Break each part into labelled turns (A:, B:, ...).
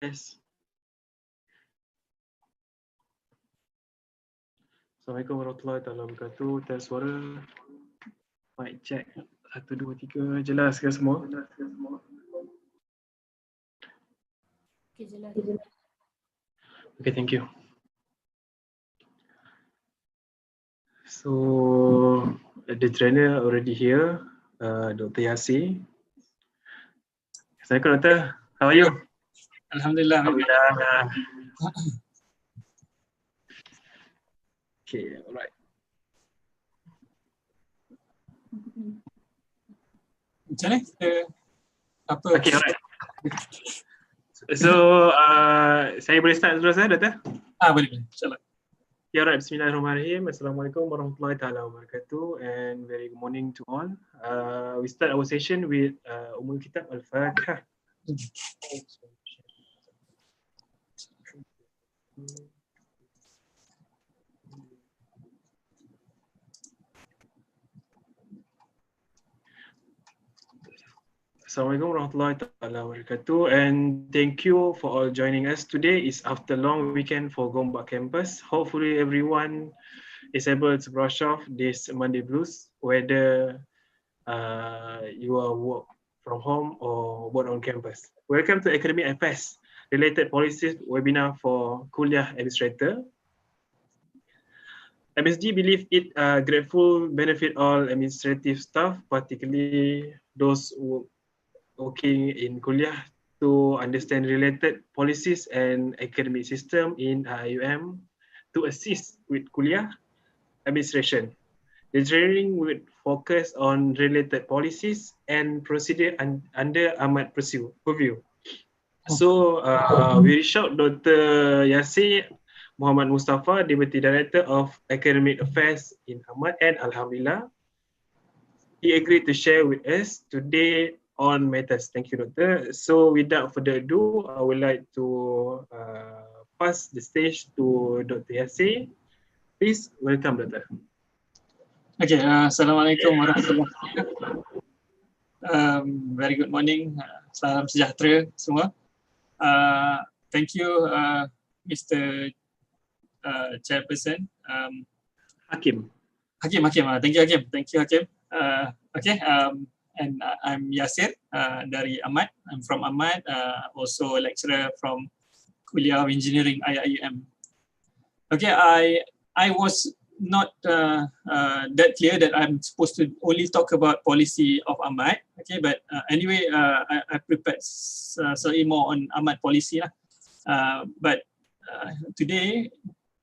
A: Yes. Assalamualaikum warahmatullahi wabarakatuh. Tes suara. Mic check. 1, 2, 3. Jelas ke semua?
B: Okay, jelas.
A: Okay, thank you. So the trainer already here, Dr. Yasi. Assalamualaikum, Doctor. How are you?
C: Alhamdulillah.
A: Alhamdulillah. Okay, alright.
C: Macam mana? Apa?
A: Okay, alright. So, saya boleh start dulu saya, Doctor?
C: Boleh. InsyaAllah.
A: Ya, alright. Bismillahirrahmanirrahim. Assalamualaikum warahmatullahi wabarakatuh and very good morning to all. We start our session with Ummul Kitab Al-Fatihah. Assalamualaikum warahmatullahi wabarakatuh and thank you for all joining us. Today is after long weekend for Gombak campus. Hopefully everyone is able to brush off this Monday blues, whether you are work from home or work on campus. Welcome to Academic Affairs Related Policies webinar for Kulliyyah Administrator. MSG believe it grateful benefit all administrative staff, particularly those who working in Kulliyyah, to understand related policies and academic system in IUM to assist with Kulliyyah administration. The training would focus on related policies and procedure under Ahmad purview. So we reached out Dr. Yasir Muhammad Mustafa, Deputy Director of Academic Affairs in Ahmad, and Alhamdulillah, he agreed to share with us today on matters. Thank you, Doctor. So without further ado, I would like to pass the stage to Dr. Yasir. Please welcome, Doctor.
C: Okay, Assalamualaikum warahmatullahi wabarakatuh. Very good morning. Salam sejahtera semua. Thank you, Mr. Chairperson.
A: Hakim.
C: Thank you, Hakim. Okay, and I'm Yasir dari Ahmad. I'm from Ahmad, also a lecturer from Kulliyyah of Engineering IIUM. Okay, I was not that clear that I'm supposed to only talk about policy of Ahmad. Okay, but anyway, I prepared slightly more on Ahmad policy lah. But today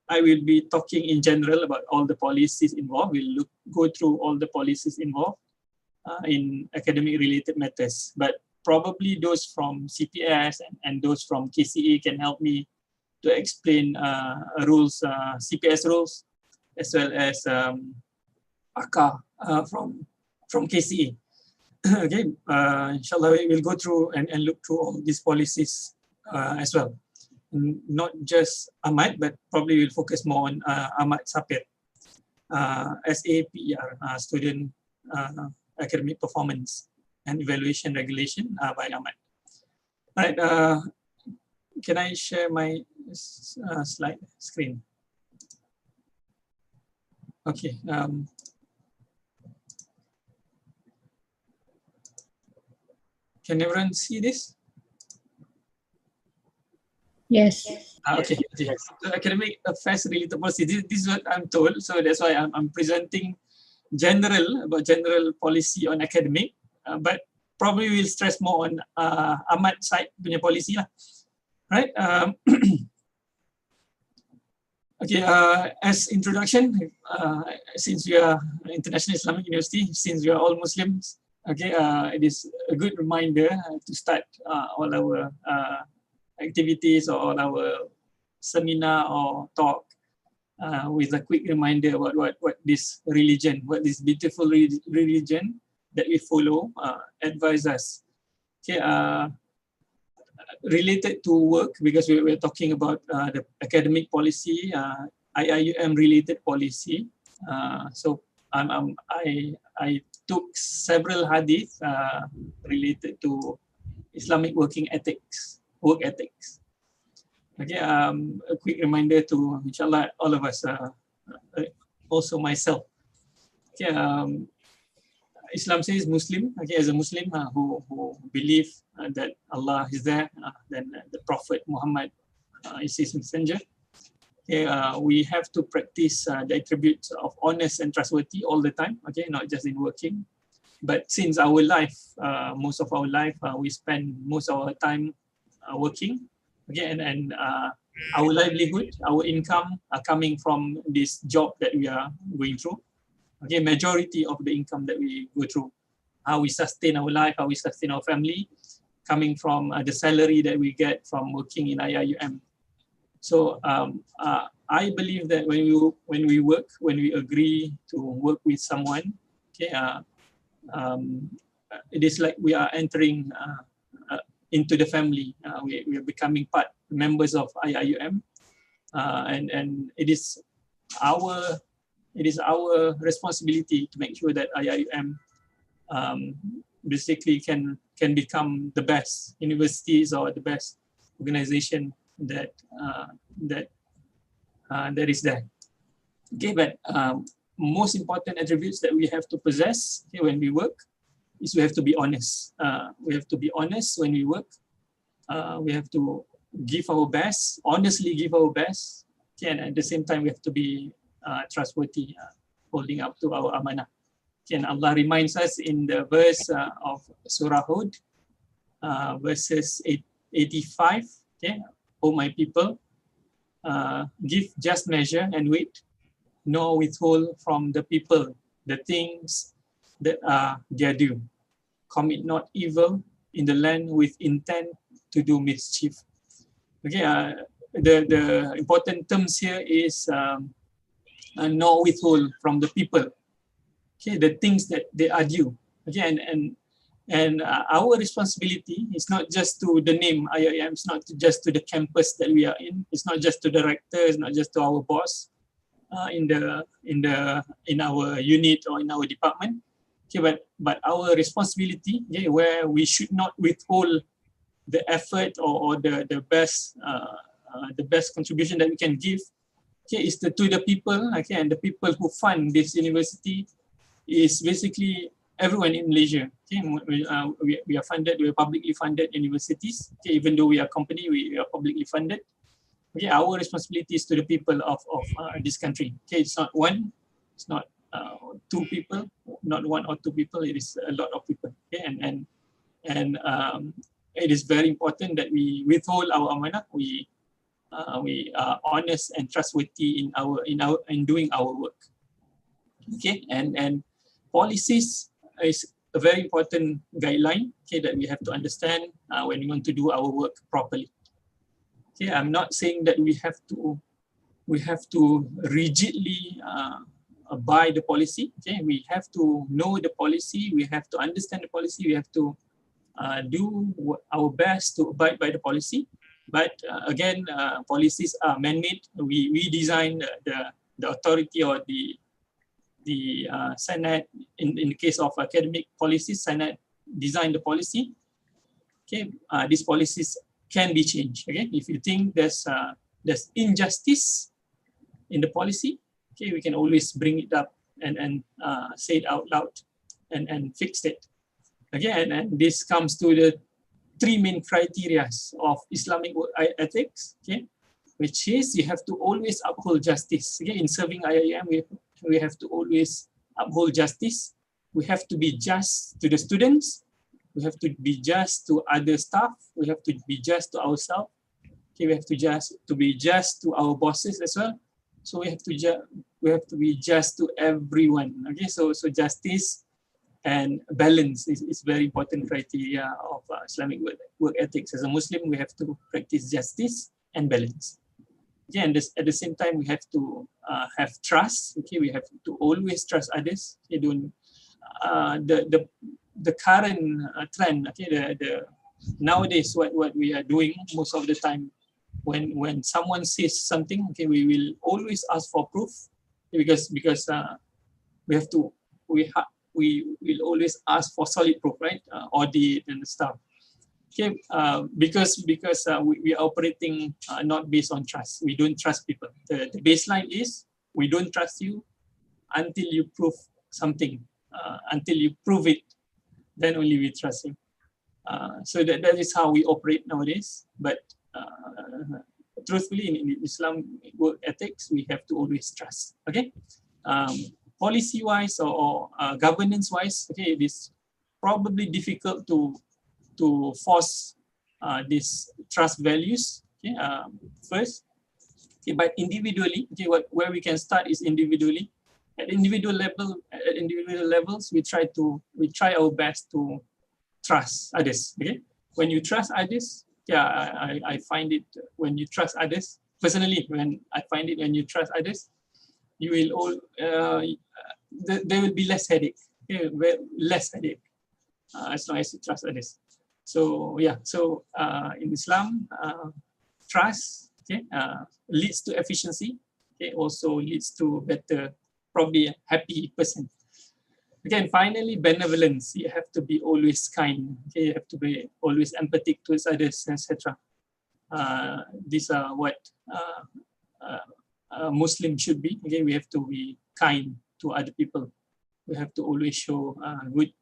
C: I will be talking in general about all the policies involved. We'll go through all the policies involved in academic related matters, but probably those from CPS and those from KCA can help me to explain rules, CPS rules, as well as ACA from KCA. Okay, inshallah we'll go through and look through all these policies as well. Not just Ahmad, but probably we'll focus more on Ahmad Sapir, SAPER, Student Academic Performance and Evaluation Regulation by Ahmad. All right, can I share my slide screen? Okay. Can everyone see this?
B: Yes.
C: Okay. So academic affairs related policy. This is what I'm told. So that's why I'm presenting general policy on academic, but probably we'll stress more on Ahmad side punya policy lah. Right. Okay. As introduction, since we are International Islamic University, since we are all Muslims, okay, it is a good reminder to start all our activities or all our seminar or talk with a quick reminder about what this religion, what this beautiful religion that we follow advise us. Okay, related to work, because we're talking about the academic policy, IIUM related policy. So I took several hadith related to Islamic work ethics. Okay, a quick reminder to, inshallah, all of us, also myself. Okay, Islam says Muslim, okay, as a Muslim who believe that Allah is there, then the Prophet Muhammad is his messenger. Okay, we have to practice the attributes of honest and trustworthy all the time, okay, not just in working. But since our life, most of our life, we spend most of our time working, okay, and our livelihood, our income are coming from this job that we are going through. Okay, majority of the income that we go through, how we sustain our life, how we sustain our family, coming from the salary that we get from working in IIUM. So I believe that when we work, when we agree to work with someone, okay, it is like we are entering into the family. We are becoming members of IIUM, and it is our responsibility to make sure that IIUM basically can become the best universities or the best organization that is there. Okay, but most important attributes that we have to possess, okay, when we work is we have to be honest. We have to be honest when we work. We have to give our best, honestly give our best, okay, and at the same time we have to be trustworthy, holding up to our amanah. Okay, and Allah reminds us in the verse of Surah Hud, verses 85, okay, O my people, give just measure and wait, nor withhold from the people the things that are their due. Commit not evil in the land with intent to do mischief. Okay, the important terms here is nor withhold from the people. Okay, the things that they are due. Okay, and our responsibility is not just to the name IIM, it's not just to the campus that we are in, it's not just to the rector, it's not just to our boss in our unit or in our department. Okay, but our responsibility, okay, where we should not withhold the effort or the best contribution that we can give, okay, is to the people, okay, and the people who fund this university is basically everyone in Malaysia. Okay, we are funded, we are publicly funded universities. Okay, even though we are a company, we are publicly funded. Okay, our responsibility is to the people of this country. Okay, it's not one, it's not two people, not one or two people. It is a lot of people. Okay, and it is very important that we withhold our amanah. We are honest and trustworthy in doing our work. Okay, and policies is a very important guideline, okay, that we have to understand when we want to do our work properly. Okay, I'm not saying that we have to rigidly abide the policy. Okay, we have to know the policy, we have to understand the policy, we have to do our best to abide by the policy. But again, policies are man-made. We design the authority or the Senate, in the case of academic policies, Senate design the policy. Okay, these policies can be changed. Okay, if you think there's injustice in the policy, okay, we can always bring it up and say it out loud and fix it. Again, and this comes to the three main criteria of Islamic ethics, okay, which is you have to always uphold justice. Okay, in serving IIM, we have to always uphold justice. We have to be just to the students. We have to be just to other staff. We have to be just to ourselves. Okay, we have to be just to our bosses as well. So we have to be just to everyone. Okay, so justice and balance is very important criteria of Islamic work ethics. As a Muslim, we have to practice justice and balance. Okay, and at the same time, we have to have trust. Okay, we have to always trust others. Okay, don't the current trend. Okay, the nowadays what we are doing most of the time, when someone says something, okay, we will always ask for proof, because we will always ask for solid proof, right? Audit and stuff. Okay, because we are operating not based on trust. We don't trust people. The baseline is we don't trust you until you prove something. Until you prove it, then only we trust you. So that is how we operate nowadays. But truthfully, in Islam work ethics, we have to always trust. Okay, policy-wise or governance-wise, okay, it is probably difficult to force these trust values. Okay, first, okay, but individually, okay, where we can start is individually. At individual levels, we try our best to trust others. Okay, when you trust others, yeah, I find it when you trust others. Personally, when I find it when you trust others, you will all there will be less headache. Okay, less headache as long as you trust others. So yeah, so in Islam, trust, okay, leads to efficiency. Okay, also leads to better, probably a happy person. Again, finally, benevolence. You have to be always kind. Okay, you have to be always empathic towards others, etc. These are what Muslim should be. Okay, we have to be kind to other people. We have to always show good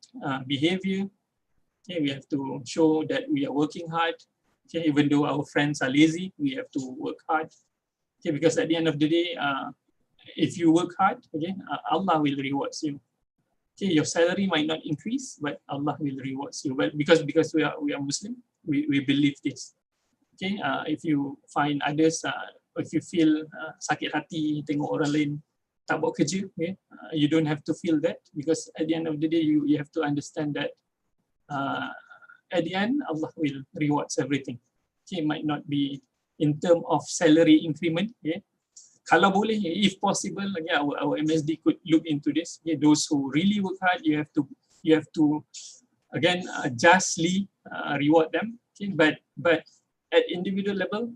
C: behavior. Okay, we have to show that we are working hard. Okay, even though our friends are lazy, we have to work hard. Okay, because at the end of the day, if you work hard, okay, Allah will reward you. Okay, your salary might not increase, but Allah will reward you. Well, because we are Muslim, we believe this. Okay, if you find others, if you feel sakit hati tengok orang lain tak buat kerja, okay, you don't have to feel that, because at the end of the day, you have to understand that at the end, Allah will reward everything. Okay, it might not be in terms of salary increment. Okay, kalau boleh, if possible, yeah, our MSD could look into this. Okay, those who really work hard, you have to again justly reward them. Okay, but at individual level,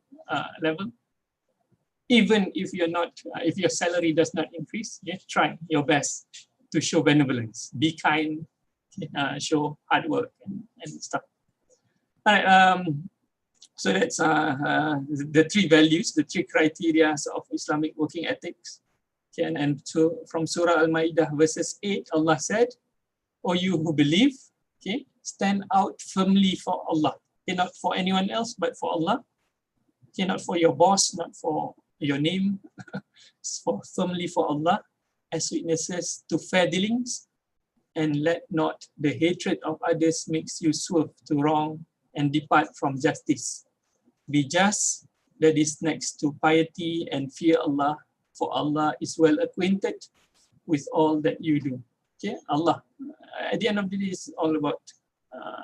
C: even if you're not, if your salary does not increase, yeah, try your best to show benevolence, be kind, show hard work and stuff. All right, so that's the three values, the three criteria of Islamic working ethics. Okay, and so from Surah Al-Ma'idah verses 8, Allah said, "O you who believe, okay, stand out firmly for Allah." Okay, not for anyone else, but for Allah. Okay, not for your boss, not for your name, firmly for Allah, as witnesses to fair dealings, and let not the hatred of others makes you swerve to wrong and depart from justice. Be just, that is next to piety, and fear Allah, for Allah is well acquainted with all that you do. Okay, Allah, at the end of the day, is all about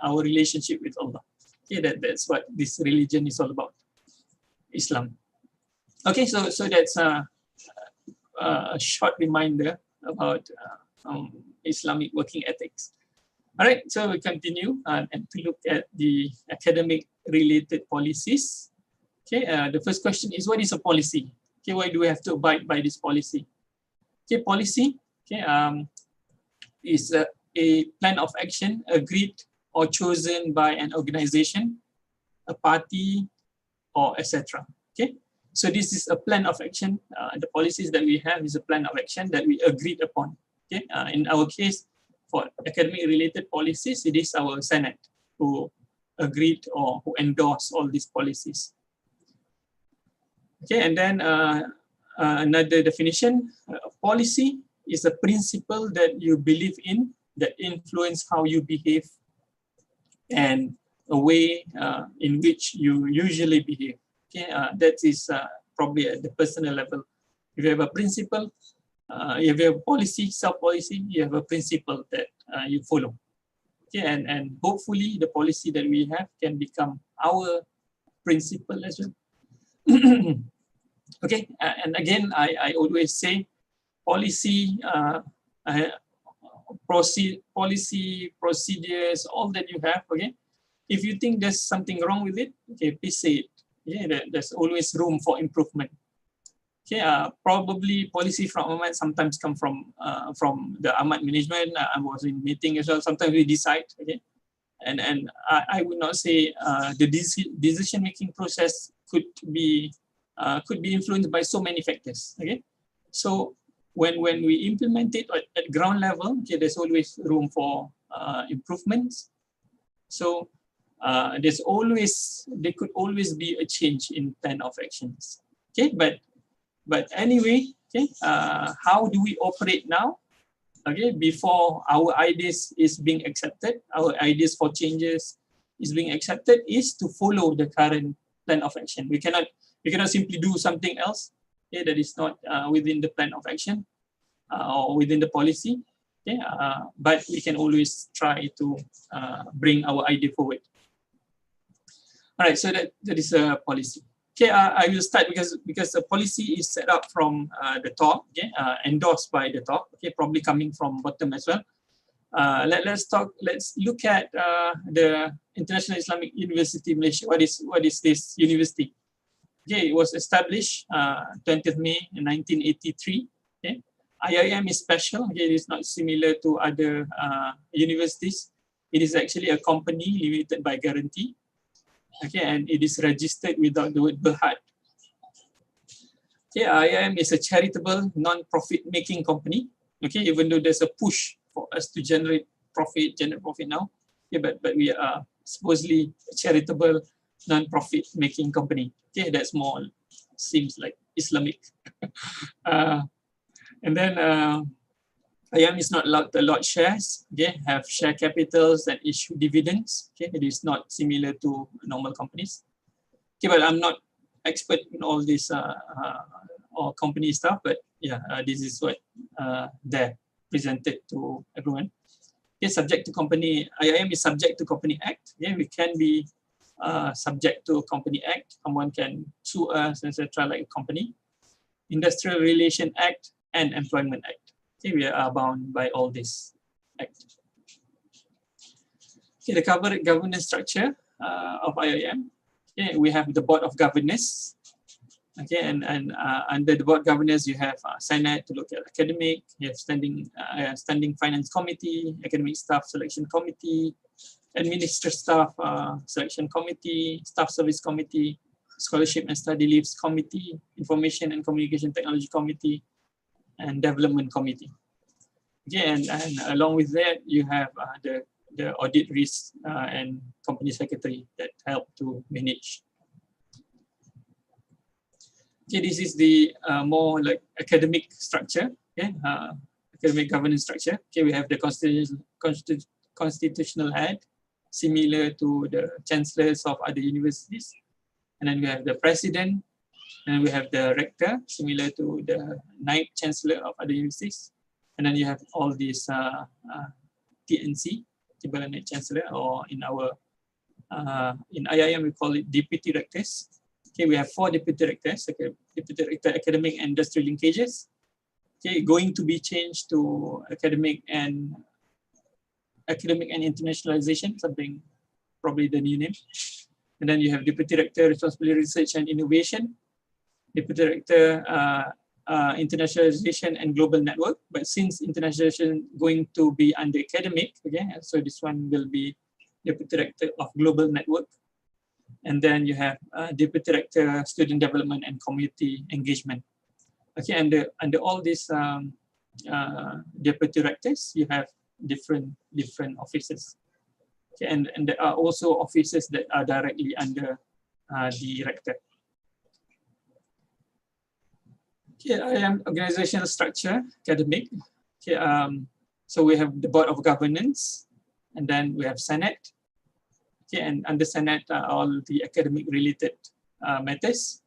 C: our relationship with Allah. Okay, that's what this religion is all about, Islam. Okay, so that's a short reminder about Islamic working ethics. All right, so we continue and to look at the academic related policies. Okay, the first question is, what is a policy? Okay, why do we have to abide by this policy? Okay, policy, okay, is a plan of action agreed or chosen by an organization, a party, or etc. Okay, so this is a plan of action. The policies that we have is a plan of action that we agreed upon. Okay, in our case, for academic related policies, it is our Senate who agreed or who endorsed all these policies. Okay, and then another definition, policy is a principle that you believe in that influence how you behave and a way in which you usually behave. Okay, that is probably at the personal level. If you have a principle, if you have a policy, self-policy, you have a principle that you follow. Okay, and hopefully the policy that we have can become our principle as well. Okay, and again, I always say policy, policy, procedures, all that you have, okay? If you think there's something wrong with it, okay, please say it. Yeah, there's always room for improvement. Okay, probably policy from Ahmad sometimes come from the Ahmad management. I was in meeting as well. Sometimes we decide, okay, I would not say the decision-making process could be influenced by so many factors. Okay, so when we implement it at ground level, okay, there's always room for improvements. So there could always be a change in plan of actions. Okay, but anyway, okay, how do we operate now? Okay, before our ideas is being accepted, our ideas for changes is being accepted, is to follow the current plan of action. We cannot simply do something else, okay, that is not within the plan of action or within the policy. Okay, but we can always try to bring our idea forward. All right, so that is a policy. Okay, I will start because the policy is set up from the top, okay, endorsed by the top, okay, probably coming from bottom as well. Let's look at the International Islamic University Malaysia. What is this university? Okay, it was established 20th May 1983. Okay, IIM is special. Okay, it is not similar to other universities. It is actually a company limited by guarantee. Okay, and it is registered without the word Berhad. Okay, IIM is a charitable, non-profit making company. Okay, even though there's a push for us to generate profit now. Okay, but we are supposedly a charitable, non-profit making company. Okay, that's more seems like Islamic. And then IIM is not allowed to allot shares, okay, have share capitals and issue dividends. Okay, it is not similar to normal companies. Okay, but I'm not expert in all this or company stuff, but yeah, this is what they're presented to everyone. Okay, subject to company, IIM is subject to Company Act. Yeah, we can be subject to Company Act. Someone can sue us, etc., like a company. Industrial Relation Act and Employment Act. Okay, we are bound by all this act. Okay, the governance structure of IIM. Okay, we have the Board of Governors. Okay, and under the Board of Governors, you have Senate to look at academic. You have standing finance committee, academic staff selection committee, administrative staff selection committee, staff service committee, scholarship and study leaves committee, information and communication technology committee, and development committee. Okay, and along with that, you have the audit risk and company secretary that help to manage. Okay, this is the more like academic structure. Okay, academic governance structure. Okay, we have the constitutional head, similar to the chancellors of other universities, and then we have the president. And we have the rector, similar to the Naib Chancellor of other universities. And then you have all these TNC, Timbalan Naib Chancellor, or in our in IIM we call it deputy rectors. Okay, we have 4 deputy rectors. Okay, deputy rector academic and industrial linkages. Okay, going to be changed to academic and internationalization, something probably the new name. And then you have deputy rector responsibility research and innovation. Deputy Director Internationalization and Global Network, but since internationalization going to be under academic, okay, so this one will be Deputy Director of Global Network. And then you have Deputy Director Student Development and Community Engagement. Okay, and under all these Deputy Directors, you have different offices. Okay, and there are also offices that are directly under the Rector. Okay, IIM organizational structure, academic. Okay, so we have the Board of Governance, and then we have Senate. Okay, and under Senate all the academic related matters.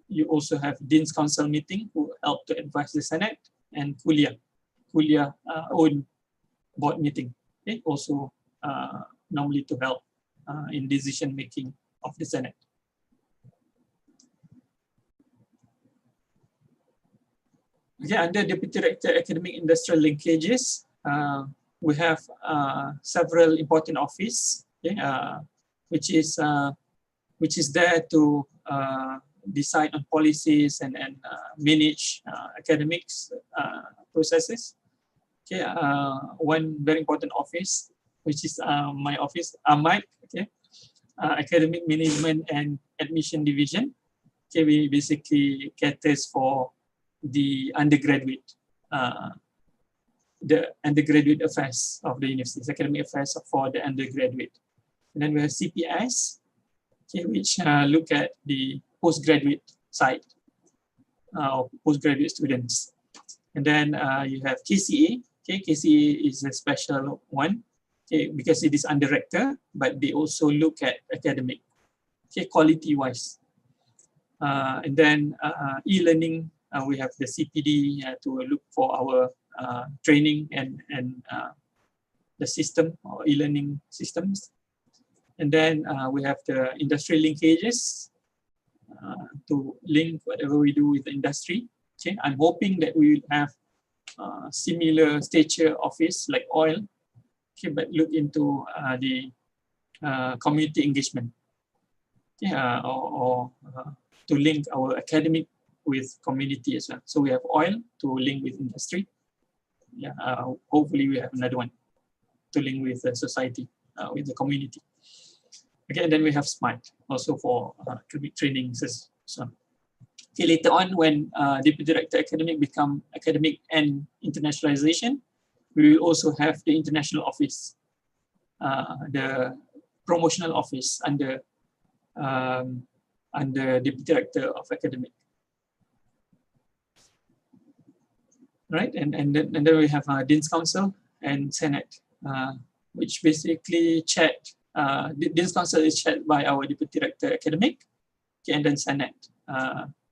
C: You also have Dean's Council meeting who help to advise the Senate, and Kulliyyah own board meeting. Okay, also normally to help in decision making of the Senate. Okay, under Deputy Rector Academic Industrial Linkages, we have several important office, okay, which is there to decide on policies and manage academics processes. Okay, one very important office which is my office, Ahmad, okay, Academic Management and Admission Division. Okay, we basically caters for the undergraduate affairs of the universities, academic affairs for the undergraduate. And then we have CPS, okay, which look at the postgraduate side of postgraduate students. And then you have KCA. Okay, KCA is a special one, okay, because it is under Rector, but they also look at academic, okay, quality-wise. And then e-learning, we have the CPD to look for our training and the system or e-learning systems. And then we have the industry linkages to link whatever we do with the industry. Okay, I'm hoping that we will have similar stature office like oil, okay, but look into the community engagement, okay, or to link our academic with community as well. So we have oil to link with industry. Yeah, hopefully we have another one to link with the society, with the community. Okay, and then we have SMART also for academic trainings as well. Okay, later on when Deputy Director Academic become academic and internationalization, we will also have the international office, the promotional office under Deputy Director of Academic. Right, and then we have Dean's Council and Senate, which basically chaired, Dean's Council is chaired by our Deputy Director Academic, okay, and then Senate,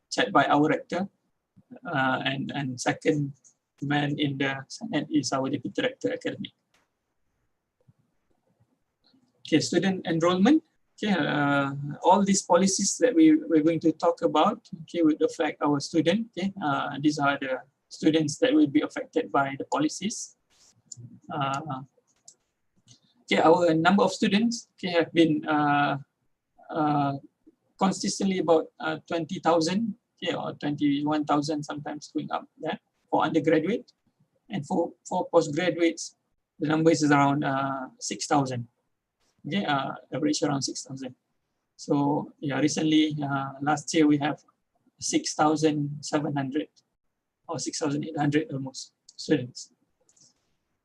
C: chaired by our Rector, and second man in the Senate is our Deputy Director Academic. Okay, student enrollment. Okay, all these policies that we're going to talk about, okay, would affect our student. Okay, these are the students that will be affected by the policies. Okay, our number of students, okay, have been consistently about 20,000, okay, or 21,000 sometimes going up there for undergraduate, and for postgraduates, the number is around 6,000. Okay, average around 6,000. So yeah, recently last year we have 6,700 or 6,800 almost students.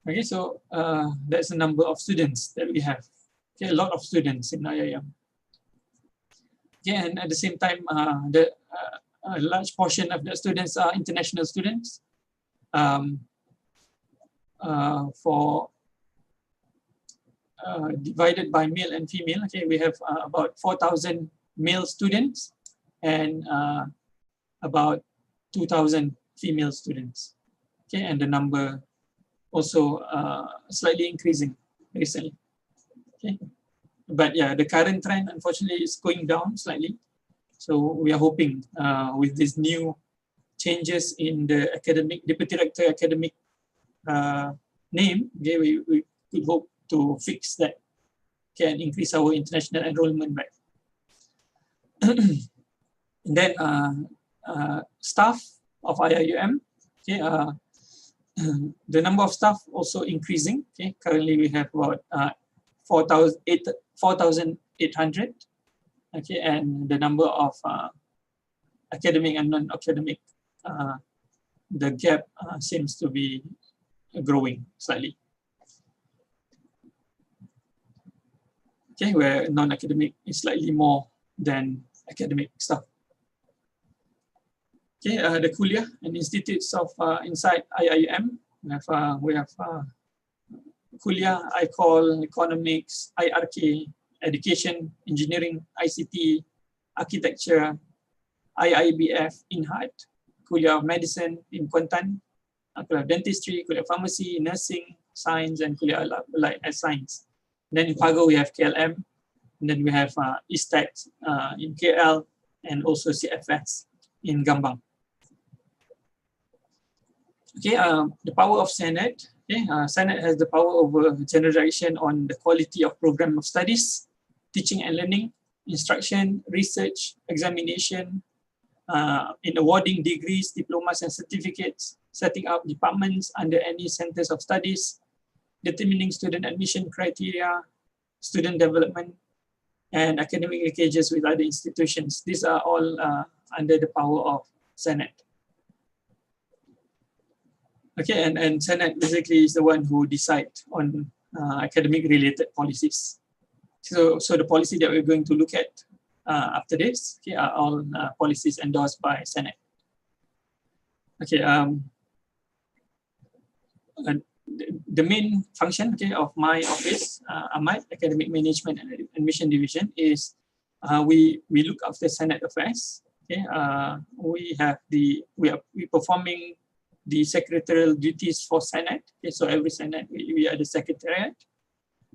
C: Okay, so that's the number of students that we have. Okay, a lot of students in IIM. Okay, and at the same time, a large portion of the students are international students. Divided by male and female, okay, we have about 4,000 male students and about 2,000 female students. Okay, and the number also slightly increasing recently. Okay, but yeah, the current trend unfortunately is going down slightly. So we are hoping with these new changes in the academic Deputy Director Academic name, okay, we could hope to fix that, can increase our international enrollment back. And then staff of IIUM, okay, the number of staff also increasing. Okay, currently we have about 4,800. Okay, and the number of academic and non-academic, the gap seems to be growing slightly. Okay, where non-academic is slightly more than academic staff. Okay, the Kulliyyah and institutes of inside IIUM, we have Kulliyyah, ICOL, Economics, IRK, Education, Engineering, ICT, Architecture, IIBF, INHAT, Kulliyyah of Medicine in Kuantan, Kulliyyah of Dentistry, Kulliyyah of Pharmacy, Nursing, Science, and Kulliyyah Allied Science. And then in Pago we have KLM, and then we have ISTEC in KL, and also CFS in Gambang. Okay, the power of Senate. Okay, Senate has the power over general direction on the quality of program of studies, teaching and learning, instruction, research, examination, in awarding degrees, diplomas, and certificates, setting up departments under any centers of studies, determining student admission criteria, student development, and academic linkages with other institutions. These are all under the power of Senate. Okay, and Senate basically is the one who decides on academic related policies. So the policy that we're going to look at after this, okay, are all policies endorsed by Senate. Okay, the main function, okay, of my office, Ahmad Academic Management and Admission Division, is we look after Senate affairs. Okay, we are performing the secretarial duties for Senate. Okay, so every Senate we are the secretariat,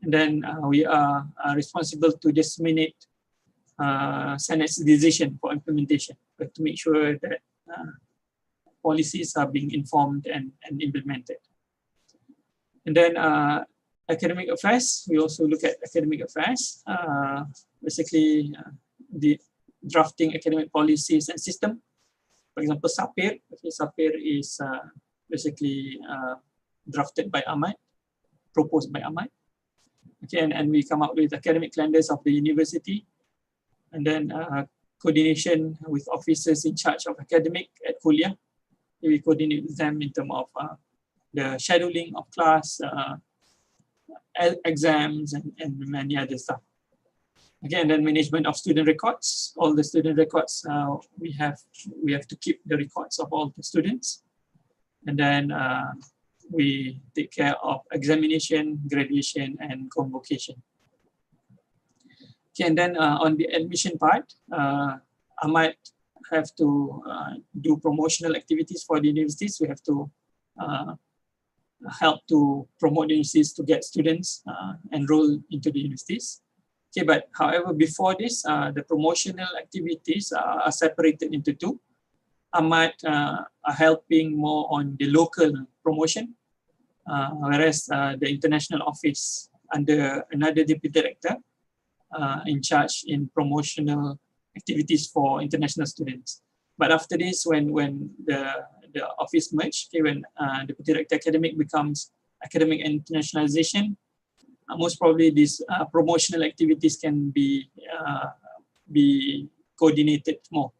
C: and then we are responsible to disseminate Senate's decision for implementation, but to make sure that policies are being informed and implemented. And then academic affairs, we also look at academic affairs, basically the drafting academic policies and system. For example, SAPIR. Okay, SAPIR is basically drafted by Ahmad, proposed by Ahmad. Okay, and we come up with academic calendars of the university, and then coordination with officers in charge of academic at Kulliyyah. We coordinate with them in terms of the scheduling of class, exams, and many other stuff. Again, then management of student records. All the student records, we have to keep the records of all the students, and then we take care of examination, graduation, and convocation. Okay, and then on the admission part, I might have to do promotional activities for the universities. We have to help to promote the universities to get students enrolled into the universities. Okay, but however, before this, the promotional activities are separated into two. I might are helping more on the local promotion, whereas the international office under another deputy director in charge in promotional activities for international students. But after this, when the office merge, okay, when deputy director academic becomes academic internationalization, most probably these promotional activities can be coordinated more.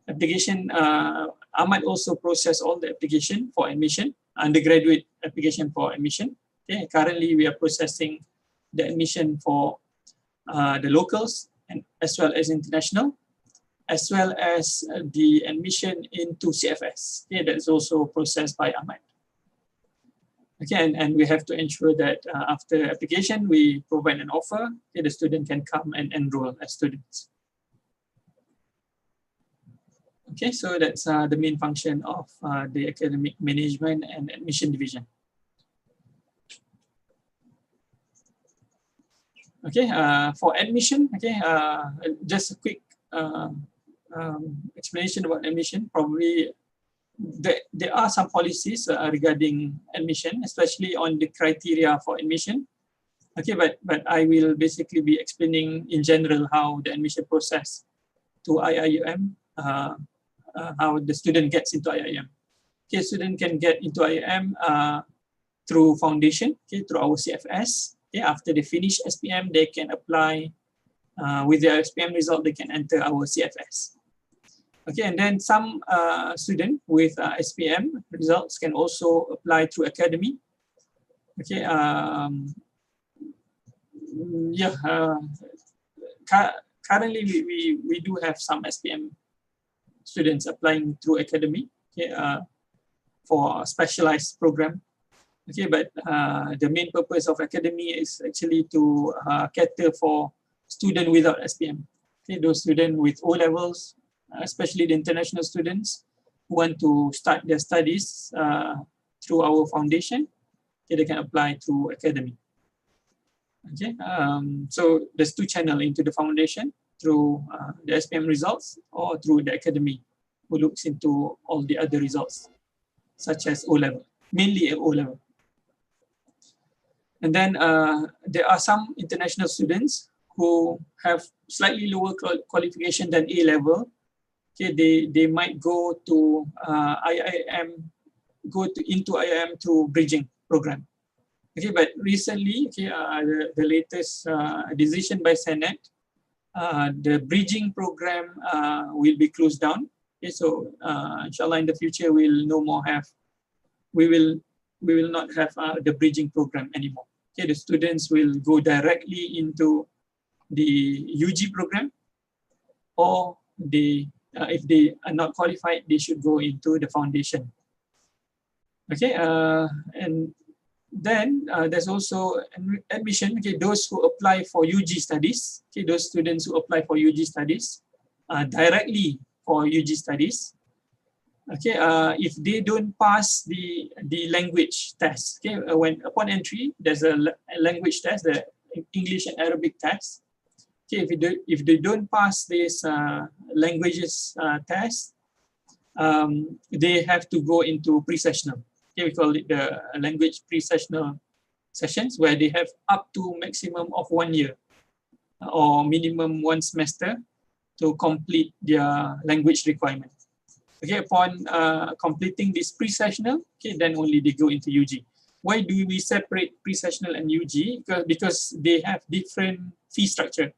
C: Application, I might also process all the application for admission, undergraduate application for admission. Okay, currently we are processing the admission for the locals and as well as international, as well as the admission into CFS. Okay, that is also processed by Ahmad. Okay, and we have to ensure that after application, we provide an offer, okay, the student can come and enroll as students. Okay, so that's the main function of the academic management and admission division. Okay, for admission, okay, just a quick explanation about admission. Probably there are some policies regarding admission, especially on the criteria for admission. Okay, but I will basically be explaining in general how the admission process to IIUM, how the student gets into IIM. Okay, student can get into IIM through foundation, okay, through our CFS. Okay, after they finish SPM, they can apply with their SPM result, they can enter our CFS. Okay, and then some student with SPM results can also apply through academy. Okay, currently we do have some SPM students applying through academy, okay, for a specialized program. Okay, but the main purpose of academy is actually to cater for students without SPM. Okay, those students with O levels, especially the international students who want to start their studies through our foundation, okay, they can apply through academy. Okay, so there's two channels into the foundation, through the SPM results or through the academy who looks into all the other results, such as O level, mainly O level. And then there are some international students who have slightly lower qualification than A level. Okay, they might go to IIM, into IIM through bridging program. Okay, but recently, okay, the latest decision by Senate, the bridging program will be closed down. Okay, so inshallah in the future we'll no more have, we will not have the bridging program anymore. Okay, the students will go directly into the UG program, or they, if they are not qualified, they should go into the foundation. Okay, and then there's also admission. Okay, those who apply for UG studies, okay, those students who apply for UG studies directly for UG studies, okay, if they don't pass the language test, okay, when upon entry there's a language test, the English and Arabic test. Okay, if they don't pass this languages test, they have to go into pre-sessional. Okay, we call it the language pre-sessional sessions, where they have up to maximum of 1 year or minimum 1 semester to complete their language requirement. Okay, upon completing this pre-sessional, okay, then only they go into UG. Why do we separate pre-sessional and UG? Because they have different fee structure.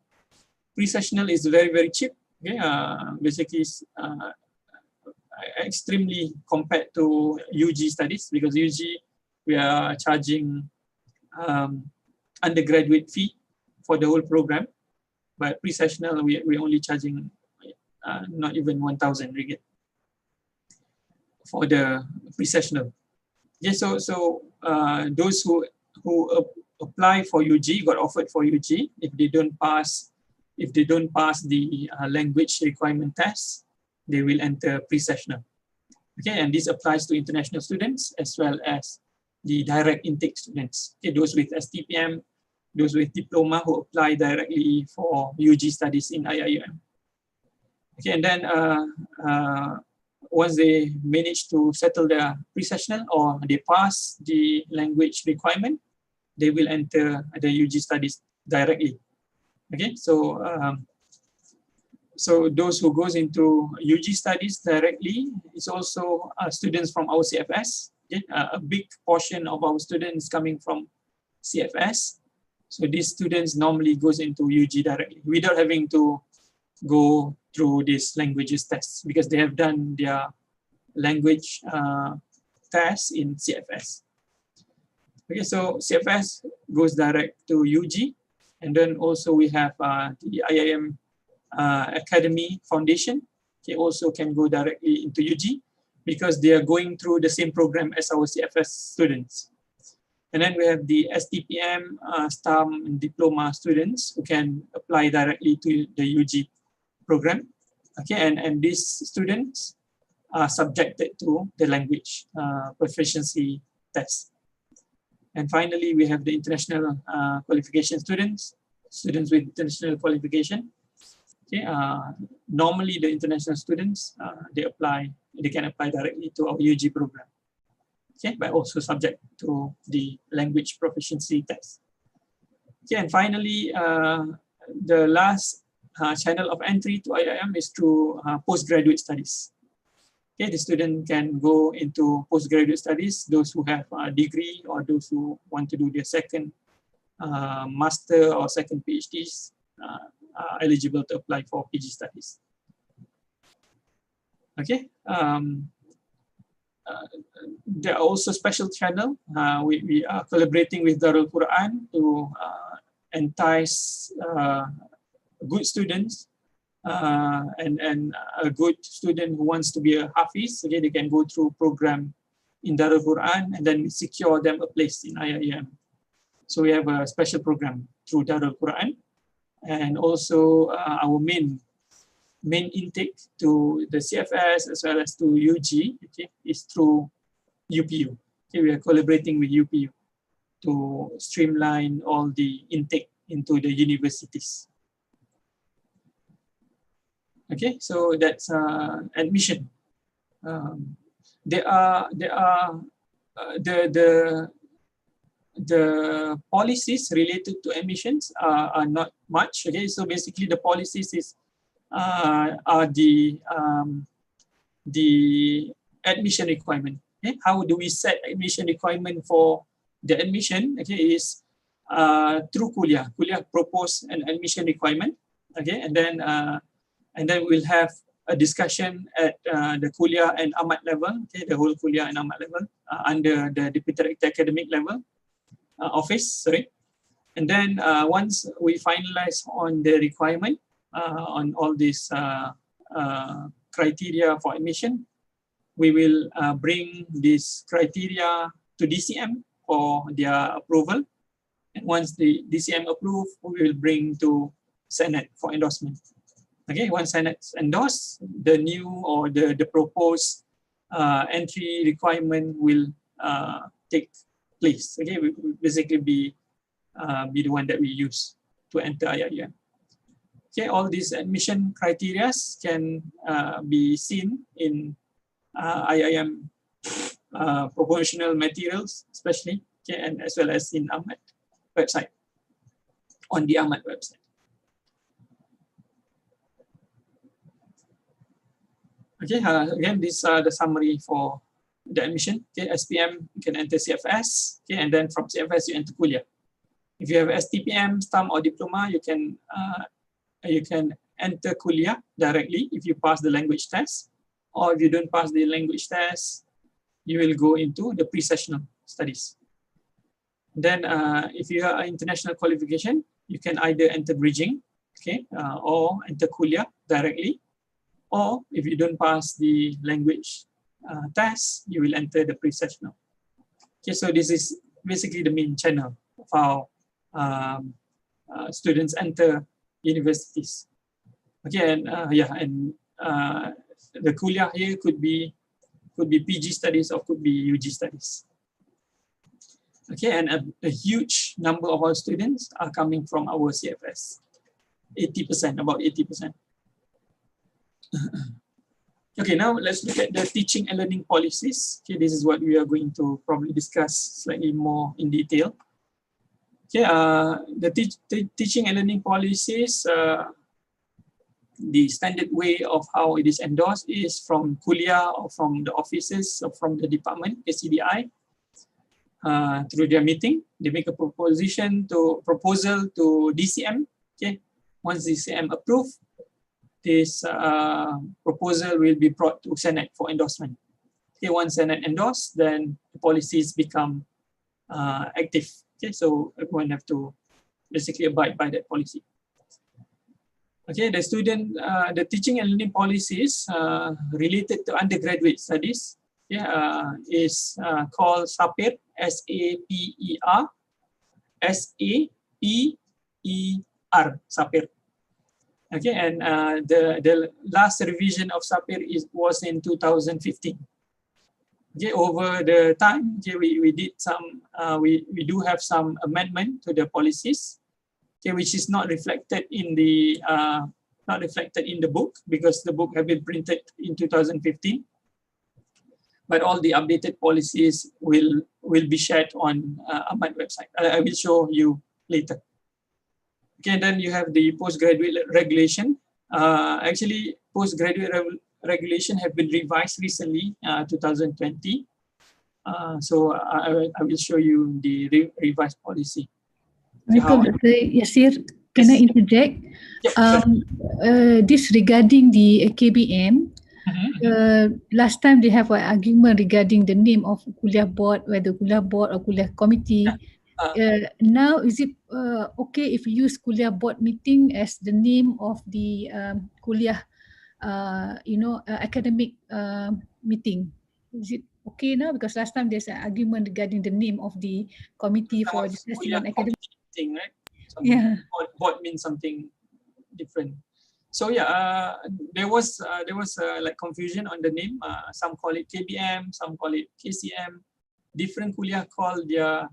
C: Pre-sessional is very, very cheap. Okay, basically extremely compared to UG studies, because UG we are charging undergraduate fee for the whole program, but pre-sessional we're only charging not even 1,000 ringgit for the pre-sessional. Okay, so those who apply for UG, got offered for UG, if they don't pass the language requirement test, they will enter pre-sessional. Okay, and this applies to international students as well as the direct intake students. Okay, those with STPM, those with diploma who apply directly for UG studies in IIUM. Okay, and then once they manage to settle their pre-sessional or they pass the language requirement, they will enter the UG studies directly. Okay, so so those who goes into UG studies directly is also students from our CFS. Okay? A big portion of our students coming from CFS. So these students normally goes into UG directly without having to go through these languages tests, because they have done their language tests in CFS. Okay, so CFS goes direct to UG, and then also we have the IIM Academy Foundation. They also can go directly into UG because they are going through the same program as our CFS students. And then we have the STPM, STAM, and diploma students who can apply directly to the UG program. Okay, and these students are subjected to the language proficiency test. And finally, we have the international qualification students with international qualification. Okay, normally the international students, they can apply directly to our UG program. Okay, but also subject to the language proficiency test. Okay, and finally, the last channel of entry to IIM is through postgraduate studies. Okay, the student can go into postgraduate studies, those who have a degree or those who want to do their second master or second PhDs are eligible to apply for PG studies. Okay, there are also special channel. We are collaborating with Darul Quran to entice good students and a good student who wants to be a Hafiz. Okay, they can go through program in Darul Quran and then secure them a place in IIM. So we have a special program through Darul Quran, and also our main intake to the CFS as well as to UG, okay, is through UPU. Okay, we are collaborating with UPU to streamline all the intake into the universities. Okay, so that's admission. The policies related to admissions are not much. Okay, so basically the policies is are the admission requirement. Okay? How do we set admission requirement for the admission, okay, is through Kulliyyah. Kulliyyah propose an admission requirement, okay, and then we'll have a discussion at the Kulliyyah and Ahmad level, okay, the whole Kulliyyah and Ahmad level under the Deputy Rector Academic level office, sorry. And then once we finalize on the requirement on all these criteria for admission, we will bring this criteria to DCM for their approval. And once the DCM approve, we will bring to Senate for endorsement. Okay, once Senate endorse, the new or the proposed entry requirement will take place. Okay, we will basically be the one that we use to enter IIM. Okay, all these admission criteria can be seen in IIM promotional materials, especially, okay, and as well as in Ahmad website, on the Ahmad website. Okay, again, these are the summary for the admission. Okay, SPM, you can enter CFS, okay, and then from CFS you enter Kulliyyah. If you have STPM, STAM, or diploma, you can enter Kulliyyah directly if you pass the language test, or if you don't pass the language test, you will go into the pre-sessional studies. Then, if you have international qualification, you can either enter bridging, okay, or enter Kulliyyah directly. Or if you don't pass the language test, you will enter the pre-sessional. Okay, so this is basically the main channel of how students enter universities. Okay, and the Kulliyyah here could be PG studies or could be UG studies. Okay, and a huge number of our students are coming from our CFS. 80%, about 80%. Okay, now let's look at the teaching and learning policies. Okay, this is what we are going to probably discuss slightly more in detail. Okay, the teaching and learning policies, the standard way of how it is endorsed is from Kulliyyah or from the offices or from the department, KCDI, through their meeting. They make a proposal to DCM. Okay, once DCM approve, this proposal will be brought to Senate for endorsement. Okay, once Senate endorse, then the policies become active. Okay, so everyone have to basically abide by that policy. Okay, the teaching and learning policies related to undergraduate studies, okay, is called SAPER, S-A-P-E-R, S-A-P-E-R, SAPER. Okay, and the last revision of SAPER was in 2015. Okay, over the time, okay, we did some, we do have some amendment to the policies, okay, which is not reflected in the book because the book have been printed in 2015. But all the updated policies will be shared on Ahmad website. I will show you later. Okay, then you have the postgraduate regulation. Actually, postgraduate regulation have been revised recently, 2020. So I will show you the revised policy.
B: Dr. Yasir, can I interject?
C: Yep,
B: This regarding the KBM. Last time they have an argument regarding the name of Kulliyyah board, whether Kulliyyah board or Kulliyyah committee. Now, is it okay if you use Kulliyyah board meeting as the name of the Kulliyyah, academic meeting? Is it okay now? Because last time there's an argument regarding the name of the committee for discussion on academic
C: meeting, right?
B: Yeah.
C: Board means something different. So yeah, there was like confusion on the name. Some call it KBM, some call it KCM. Different Kulliyyah call their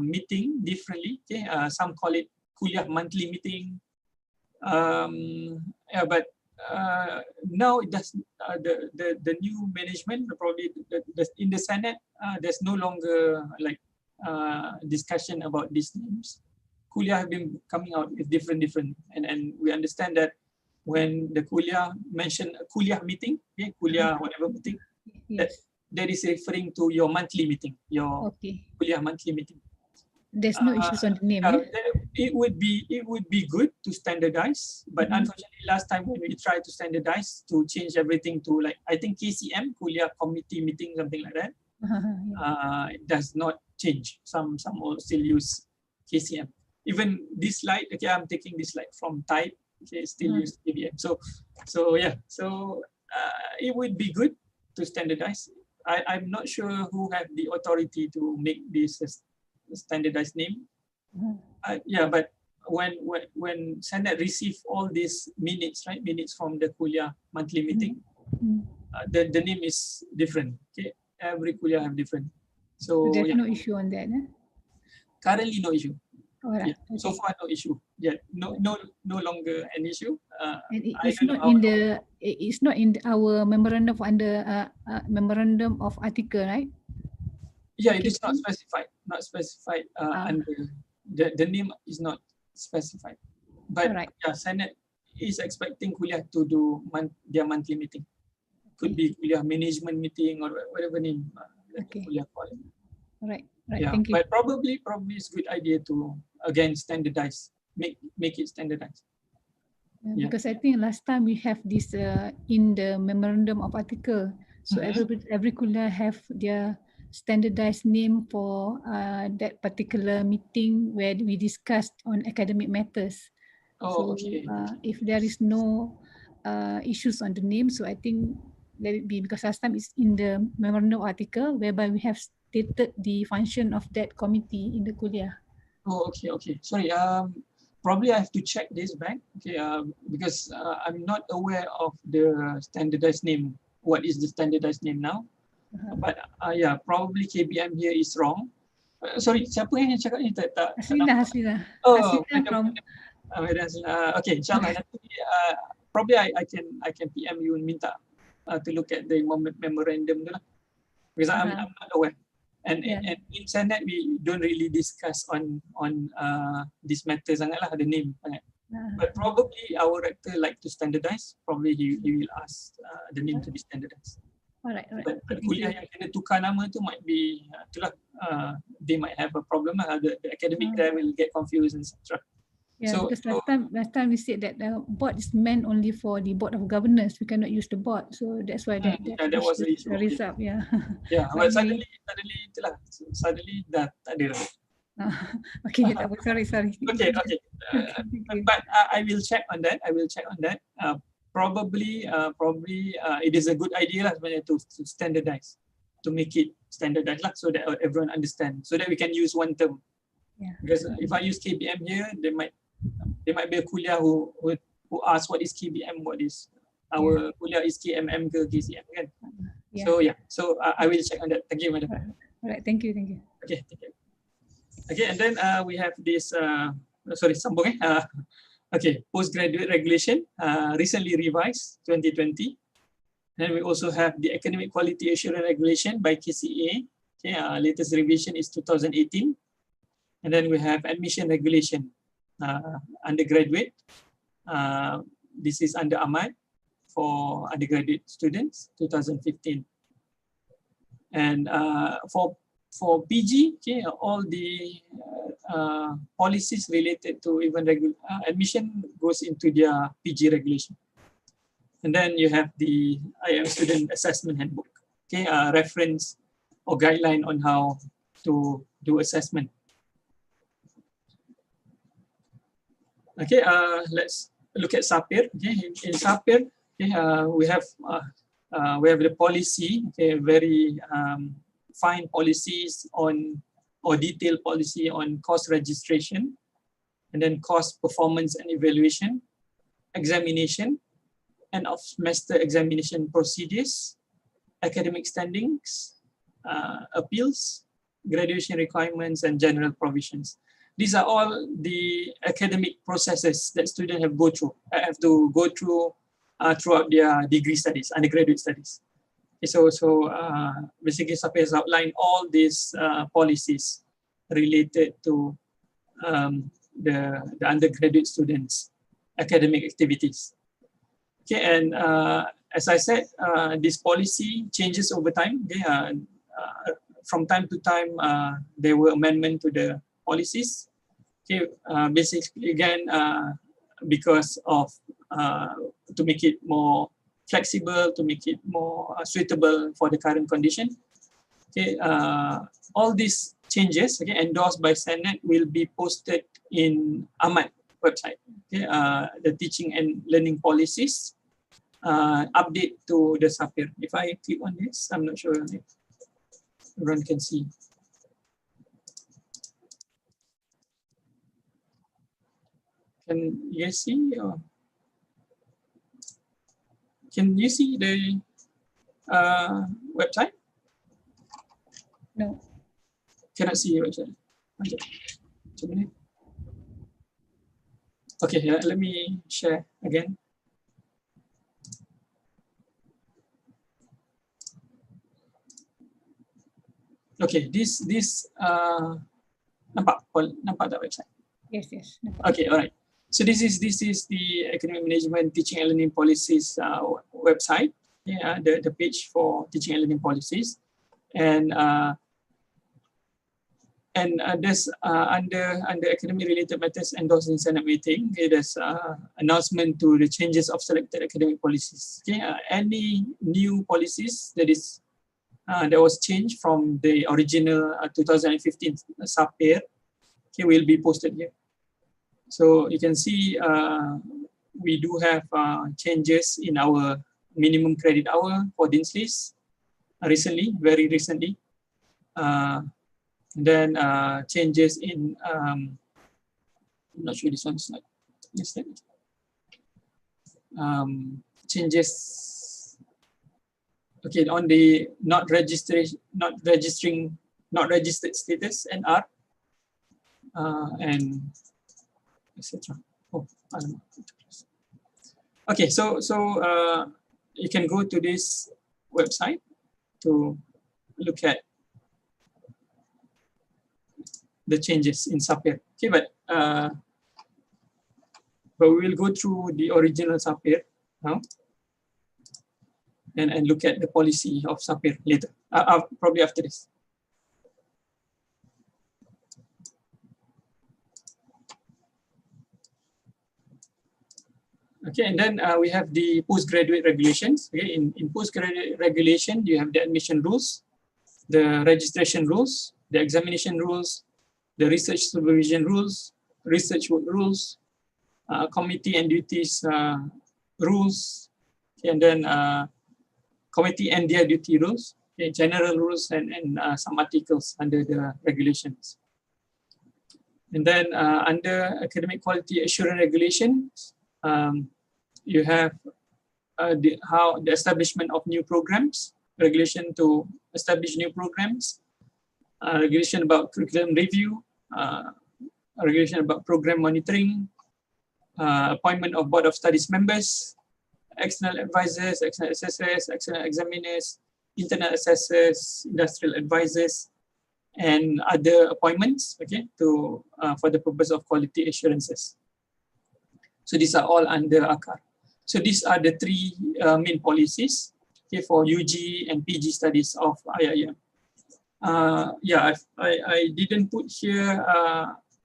C: meeting differently. Okay, some call it Kulliyyah monthly meeting. Yeah, but now it does. The new management probably in the Senate. There's no longer like discussion about these names. Kulliyyah have been coming out with different, and we understand that when the Kulliyyah mentioned a Kulliyyah meeting, okay, Kulliyyah whatever meeting,
B: Yes.
C: that is referring to your monthly meeting, your Kulliyyah monthly meeting.
B: There's no issues on the name.
C: It would be good to standardize, but unfortunately last time when we tried to standardize to change everything to like I think KCM, Kulliyyah Committee Meeting, something like that, it does not change. Some will still use KCM. Even this slide, okay, I'm taking this slide from type, okay, still use KBM. So yeah, so it would be good to standardize. I'm not sure who have the authority to make this standardized name. Yeah, but when Senate receive all these minutes, right? Minutes from the Kulliyyah monthly meeting, the name is different. Okay, every Kulliyyah have different. So
B: there's no issue on that.
C: Currently, no issue.
B: Right.
C: Yeah. So far, no issue. Yeah, no longer an issue.
B: And it's not in the. It's not in our memorandum memorandum of article, right?
C: Yeah, it is not specified. Not specified under the name is not specified. But yeah, Senate is expecting Kulliyyah to do their monthly meeting. Could be Kulliyyah management meeting or whatever name Kulliyyah call it.
B: Right.
C: Yeah,
B: thank you.
C: but probably it's a good idea to again standardize, make it standardized.
B: Because I think last time we have this in the memorandum of article, so every Kulliyyah have their standardized name for that particular meeting where we discussed on academic matters. If there is no issues on the name, so I think let it be, because last time it's in the memorandum article whereby we have stated the function of that committee in the Kulliyyah.
C: Okay. Sorry. Probably I have to check this back. Okay. Because I'm not aware of the standardized name. What is the standardized name now? But yeah, probably KBM here is wrong. Sorry, siapa yang cakap ni?
B: Haslinah.
C: Oh,
B: from.
C: Okay, inshallah. Probably I can PM you and minta to look at the memorandum tu lah. Because I'm not aware. And in Senate we don't really discuss on this matter sangat lah, the name sangat. But probably our rector like to standardize. Probably he will ask the name to be standardized.
B: Right.
C: But Kulliyyah yang kena tukar nama tu might be itulah they might have a problem lah. The academic there will get confused and etc.
B: Yeah, so, because last time we said that the board is meant only for the board of governors. We cannot use the board, so that's why that
C: was the issue.
B: Result, yeah.
C: Yeah, but suddenly itulah. Suddenly dah tak ada.
B: Okay, sorry.
C: Okay. But I will check on that. Probably it is a good idea lah sebenarnya to standardize, to make it standardized lah, so that everyone understand, so that we can use one term.
B: Yeah.
C: Because if I use KBM here, there might be a Kulliyyah who asks what is KBM, what is our Kulliyyah is KMM ke KCM kan? Yeah. So I will check on that. Thank you, madam.
B: Alright, thank you.
C: Okay, thank you. Okay, and then we have this. Sambung. Okay, postgraduate regulation recently revised 2020. Then we also have the academic quality assurance regulation by KCA. Okay, latest revision is 2018. And then we have admission regulation undergraduate. This is under Ahmad for undergraduate students 2015. And for PG, okay, all the policies related to even admission goes into their PG regulation. And then you have the IM student assessment handbook, okay, reference or guideline on how to do assessment. Okay, let's look at SAPIR. Okay, in SAPIR, okay, we have the policy, okay, very fine policies on, or detailed policy on course registration, and then course performance and evaluation, examination, end of semester examination procedures, academic standings, appeals, graduation requirements, and general provisions. These are all the academic processes that students have to go through throughout their degree studies, undergraduate studies. So basically SAPIR has outlined all these policies related to the undergraduate students' academic activities. Okay, and as I said, this policy changes over time. Okay? From time to time, there were amendments to the policies. Okay, basically again, because of to make it more flexible, to make it more suitable for the current condition. Okay, all these changes, okay, endorsed by Senate will be posted in Ahmad website. Okay, the teaching and learning policies update to the SAPIR. If I click on this, I'm not sure if everyone can see. Can you see? Or can you see the website?
B: No.
C: Cannot see your website. Okay, let me share again. Okay, this nampak tak website?
B: Yes.
C: Okay, all right. So this is the academic management teaching and learning policies website. Yeah, the page for teaching and learning policies, and there's under academic related matters endorsed in Senate meeting. Okay, there's announcement to the changes of selected academic policies. Okay, any new policies that was changed from the original 2015 SAPIR, okay, will be posted here. So you can see we do have changes in our minimum credit hour for Dean's List very recently. Then changes in, I'm not sure this one's not listed. Changes, okay, on the not registered status NR, and etc. Oh, I don't know. Okay, so you can go to this website to look at the changes in SAPIR. Okay, but we will go through the original SAPIR now and look at the policy of SAPIR later, probably after this. Okay, and then we have the postgraduate regulations. Okay, in postgraduate regulation, you have the admission rules, the registration rules, the examination rules, the research supervision rules, research work rules, committee and duties rules, and then committee and their duty rules, okay, general rules, and some articles under the regulations. And then under academic quality assurance regulations, you have the establishment of new programs, regulation to establish new programs, regulation about curriculum review, regulation about program monitoring, appointment of board of studies members, external advisors, external assessors, external examiners, internal assessors, industrial advisors, and other appointments, okay, to for the purpose of quality assurances. So these are all under ACAR. So these are the three main policies, okay, for UG and PG studies of IIM. Yeah, I didn't put here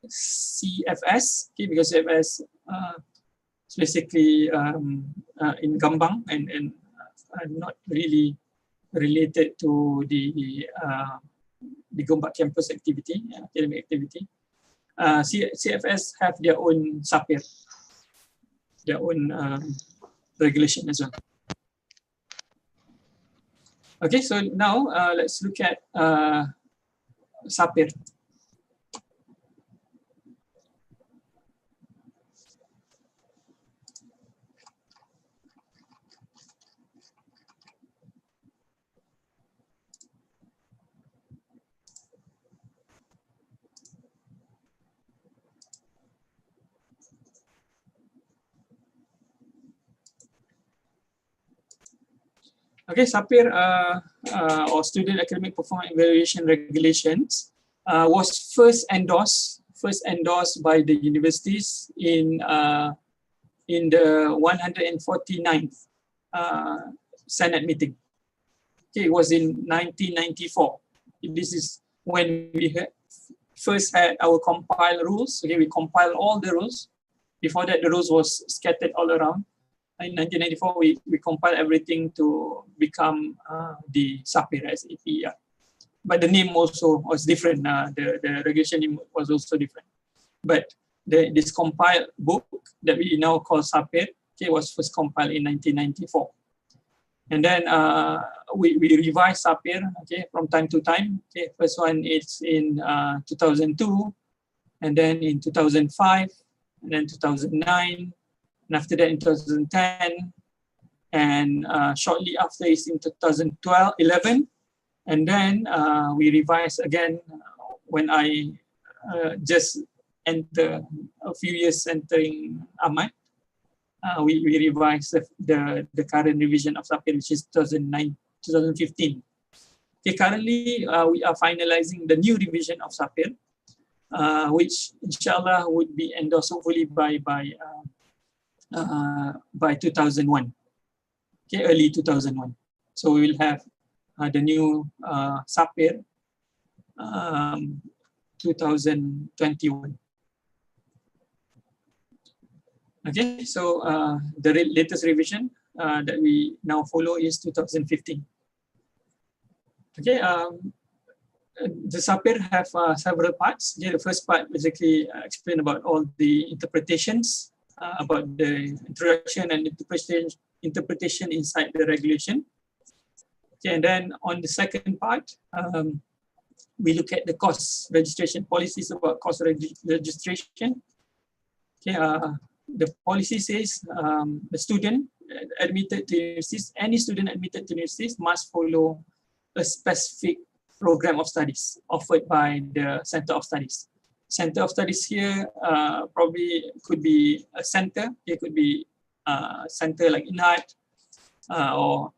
C: CFS, okay, because CFS is basically in Gambang and not really related to the Gombak campus activity, academic activity. CFS have their own SAPIR, their own regulation as well. Okay, so now let's look at SAPIR. Okay, SAPIR or Student Academic Performance Evaluation Regulations was first endorsed by the universities in the 149th Senate meeting. Okay, it was in 1994. This is when we first had our compiled rules. Okay, we compiled all the rules. Before that, the rules was scattered all around. In 1994, we compiled everything to become the SAPIR, SAPER. But the name also was different. The regulation name was also different. But this compiled book that we now call SAPIR, okay, was first compiled in 1994. And then we revise SAPIR, okay, from time to time. Okay, first one is in 2002, and then in 2005, and then 2009, and after that in 2010, and shortly after is in 2011, and then we revise again when I just enter a few years entering Ahmad. We revised the current revision of SAPIR, which is 2015. Okay, currently we are finalizing the new revision of SAPIR, which inshallah would be endorsed hopefully by 2001. Okay, early 2001. So we will have the new SAPIR 2021. Okay, so the latest revision that we now follow is 2015. Okay, the SAPIR have several parts. Okay, the first part basically explain about all the interpretations, about the introduction and interpretation inside the regulation. Okay, and then on the second part, we look at the cost registration policies about cost registration. Okay, the policy says the student admitted to universities, any student admitted to universities must follow a specific program of studies offered by the Center of Studies. Center of Studies here probably could be a center, it could be a center like Inhat, or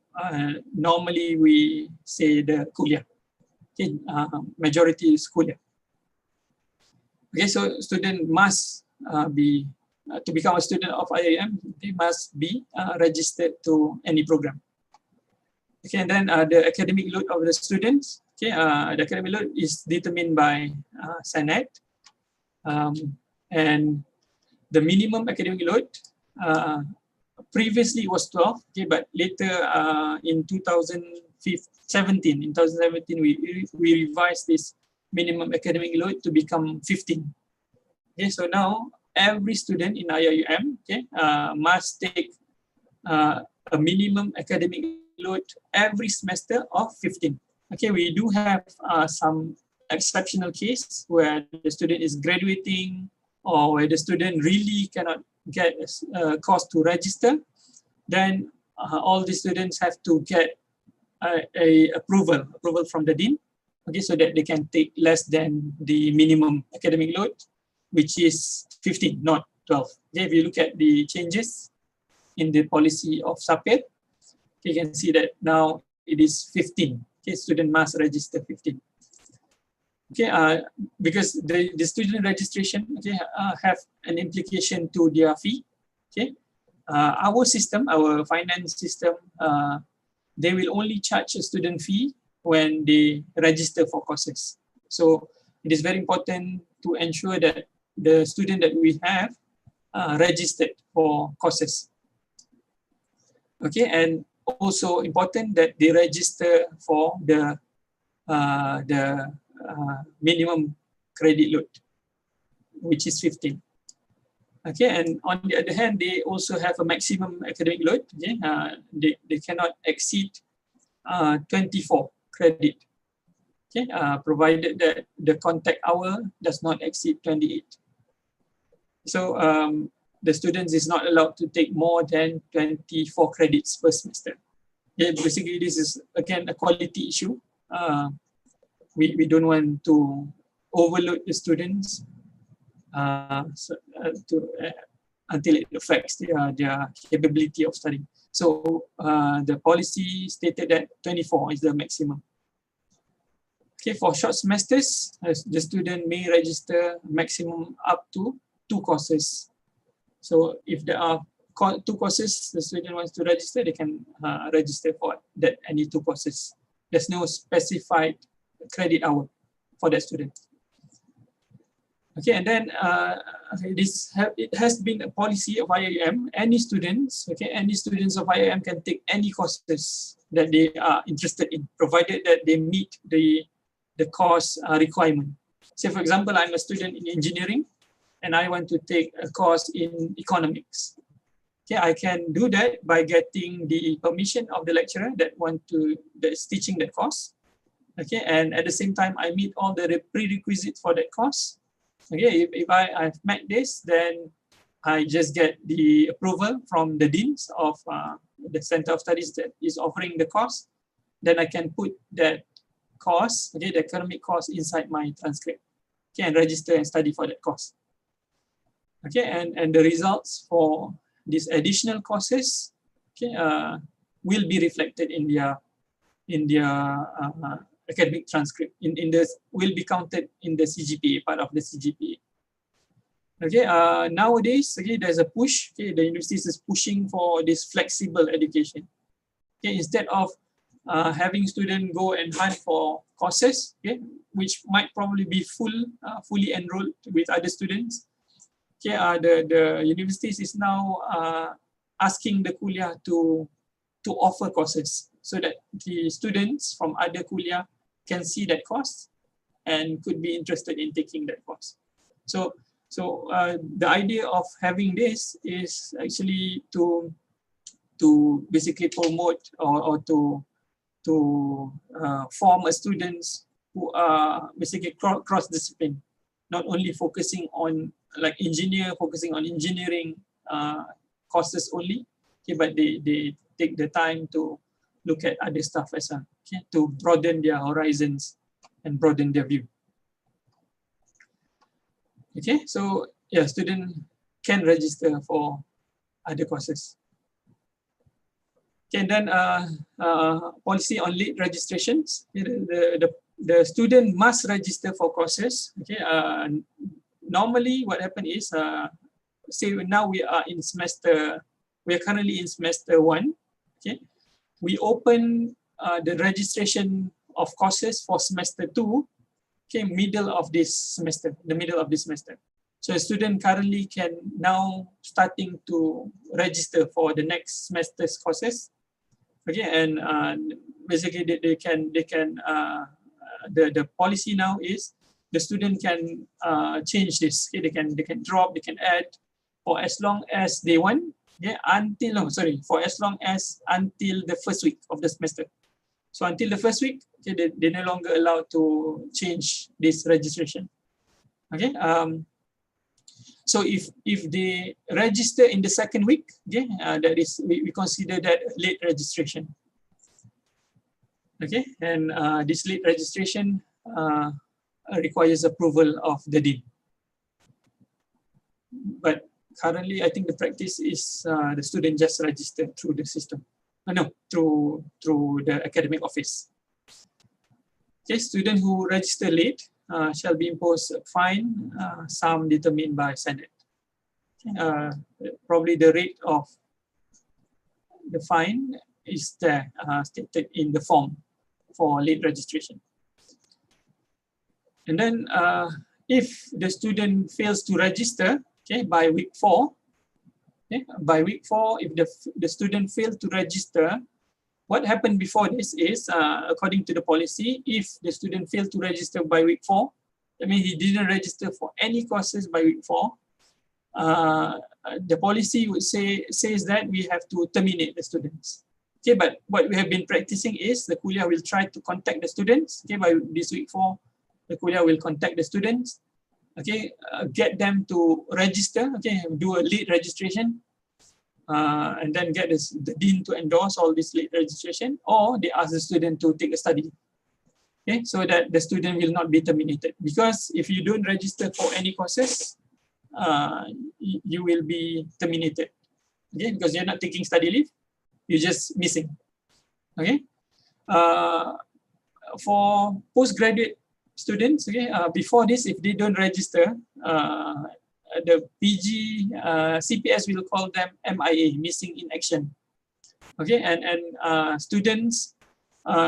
C: normally we say the Kulliyyah. Okay, majority is Kulliyyah. Okay, so student must be to become a student of IIM, they must be registered to any program. Okay, and then the academic load of the students. Okay, the academic load is determined by Senate, and the minimum academic load previously was 12. Okay, but later in 2017, we revised this minimum academic load to become 15. Okay, so now every student in IIM, okay, must take a minimum academic load every semester of 15. Okay, we do have some exceptional case where the student is graduating or where the student really cannot get a course to register. Then all the students have to get a approval from the dean, okay, so that they can take less than the minimum academic load, which is 15, not 12. Okay, if you look at the changes in the policy of SAPIR, you can see that now it is 15. Okay, student must register 15. Okay, because the student registration, okay, have an implication to their fee. Okay, our system, our finance system, they will only charge a student fee when they register for courses. So it is very important to ensure that the student that we have registered for courses. Okay, and also important that they register for the minimum credit load, which is 15. Okay, and on the other hand, they also have a maximum academic load. Okay, they cannot exceed 24 credit. Okay, provided that the contact hour does not exceed 28. So the students is not allowed to take more than 24 credits per semester. Yeah, basically, this is again a quality issue. We don't want to overload the students until it affects their capability of studying. So the policy stated that 24 is the maximum. Okay, for short semesters, the student may register maximum up to 2 courses. So if there are two courses the student wants to register, they can register for that any two courses. There's no specified credit hour for that student. Okay, and then it has been a policy of IIM. Any students of IIM can take any courses that they are interested in, provided that they meet the course requirement. Say, for example, I'm a student in engineering, and I want to take a course in economics. Okay, I can do that by getting the permission of the lecturer that's teaching that course. Okay, and at the same time, I meet all the prerequisites for that course. Okay, if I've met this, then I just get the approval from the deans of the Center of Studies that is offering the course. Then I can put that course, okay, the academic course inside my transcript. Okay, and register and study for that course. Okay, and the results for these additional courses, okay, will be reflected in their academic transcript. Will be counted in the CGPA, part of the CGPA. Okay, nowadays, okay, there's a push. Okay, the universities is pushing for this flexible education. Okay, instead of having students go and hunt for courses, okay, which might probably be fully enrolled with other students. Okay, the universities is now asking the Kulliyyah to offer courses so that the students from other Kulliyyah can see that course and could be interested in taking that course. So the idea of having this is actually to basically promote or to form a students who are basically cross-discipline, not only focusing on like focusing on engineering courses only, okay, but they take the time to look at other stuff as well, okay, to broaden their horizons and broaden their view. Okay, so yeah, student can register for other courses. Okay, and then policy on late registrations. The student must register for courses. Okay, normally what happens is, say now we are currently in semester 1. Okay, we open the registration of courses for semester 2, okay, the middle of this semester. So a student currently can now starting to register for the next semester's courses. Okay, and basically they can the policy now is the student can change this. Okay, they can drop, they can add for as long as they want. Okay, until the first week of the semester. So until the first week, okay, they're no longer allowed to change this registration. Okay, so if they register in the second week, okay, that is we consider that late registration. Okay, and this late registration requires approval of the dean. But currently, I think the practice is the student just register through the system. No, through the academic office. Okay, student who register late shall be imposed a fine, sum determined by Senate. Probably the rate of the fine is there stated in the form for late registration. And then if the student fails to register, okay, by week 4, okay, by week 4, if the student failed to register, what happened before this is, according to the policy, if the student failed to register by week 4, that means he didn't register for any courses by week 4, the policy would says that we have to terminate the students. Okay, but what we have been practicing is the Kulliyyah will try to contact the students. Okay, by this week 4, the Kulliyyah will contact the students. Okay, get them to register. Okay, do a late registration, and then get the dean to endorse all this late registration, or they ask the student to take a study. Okay, so that the student will not be terminated. Because if you don't register for any courses, you will be terminated. Okay, because you're not taking study leave, you're just missing. Okay, for postgraduate students, okay, before this, if they don't register, the PG CPS will call them MIA, missing in action. Okay, and students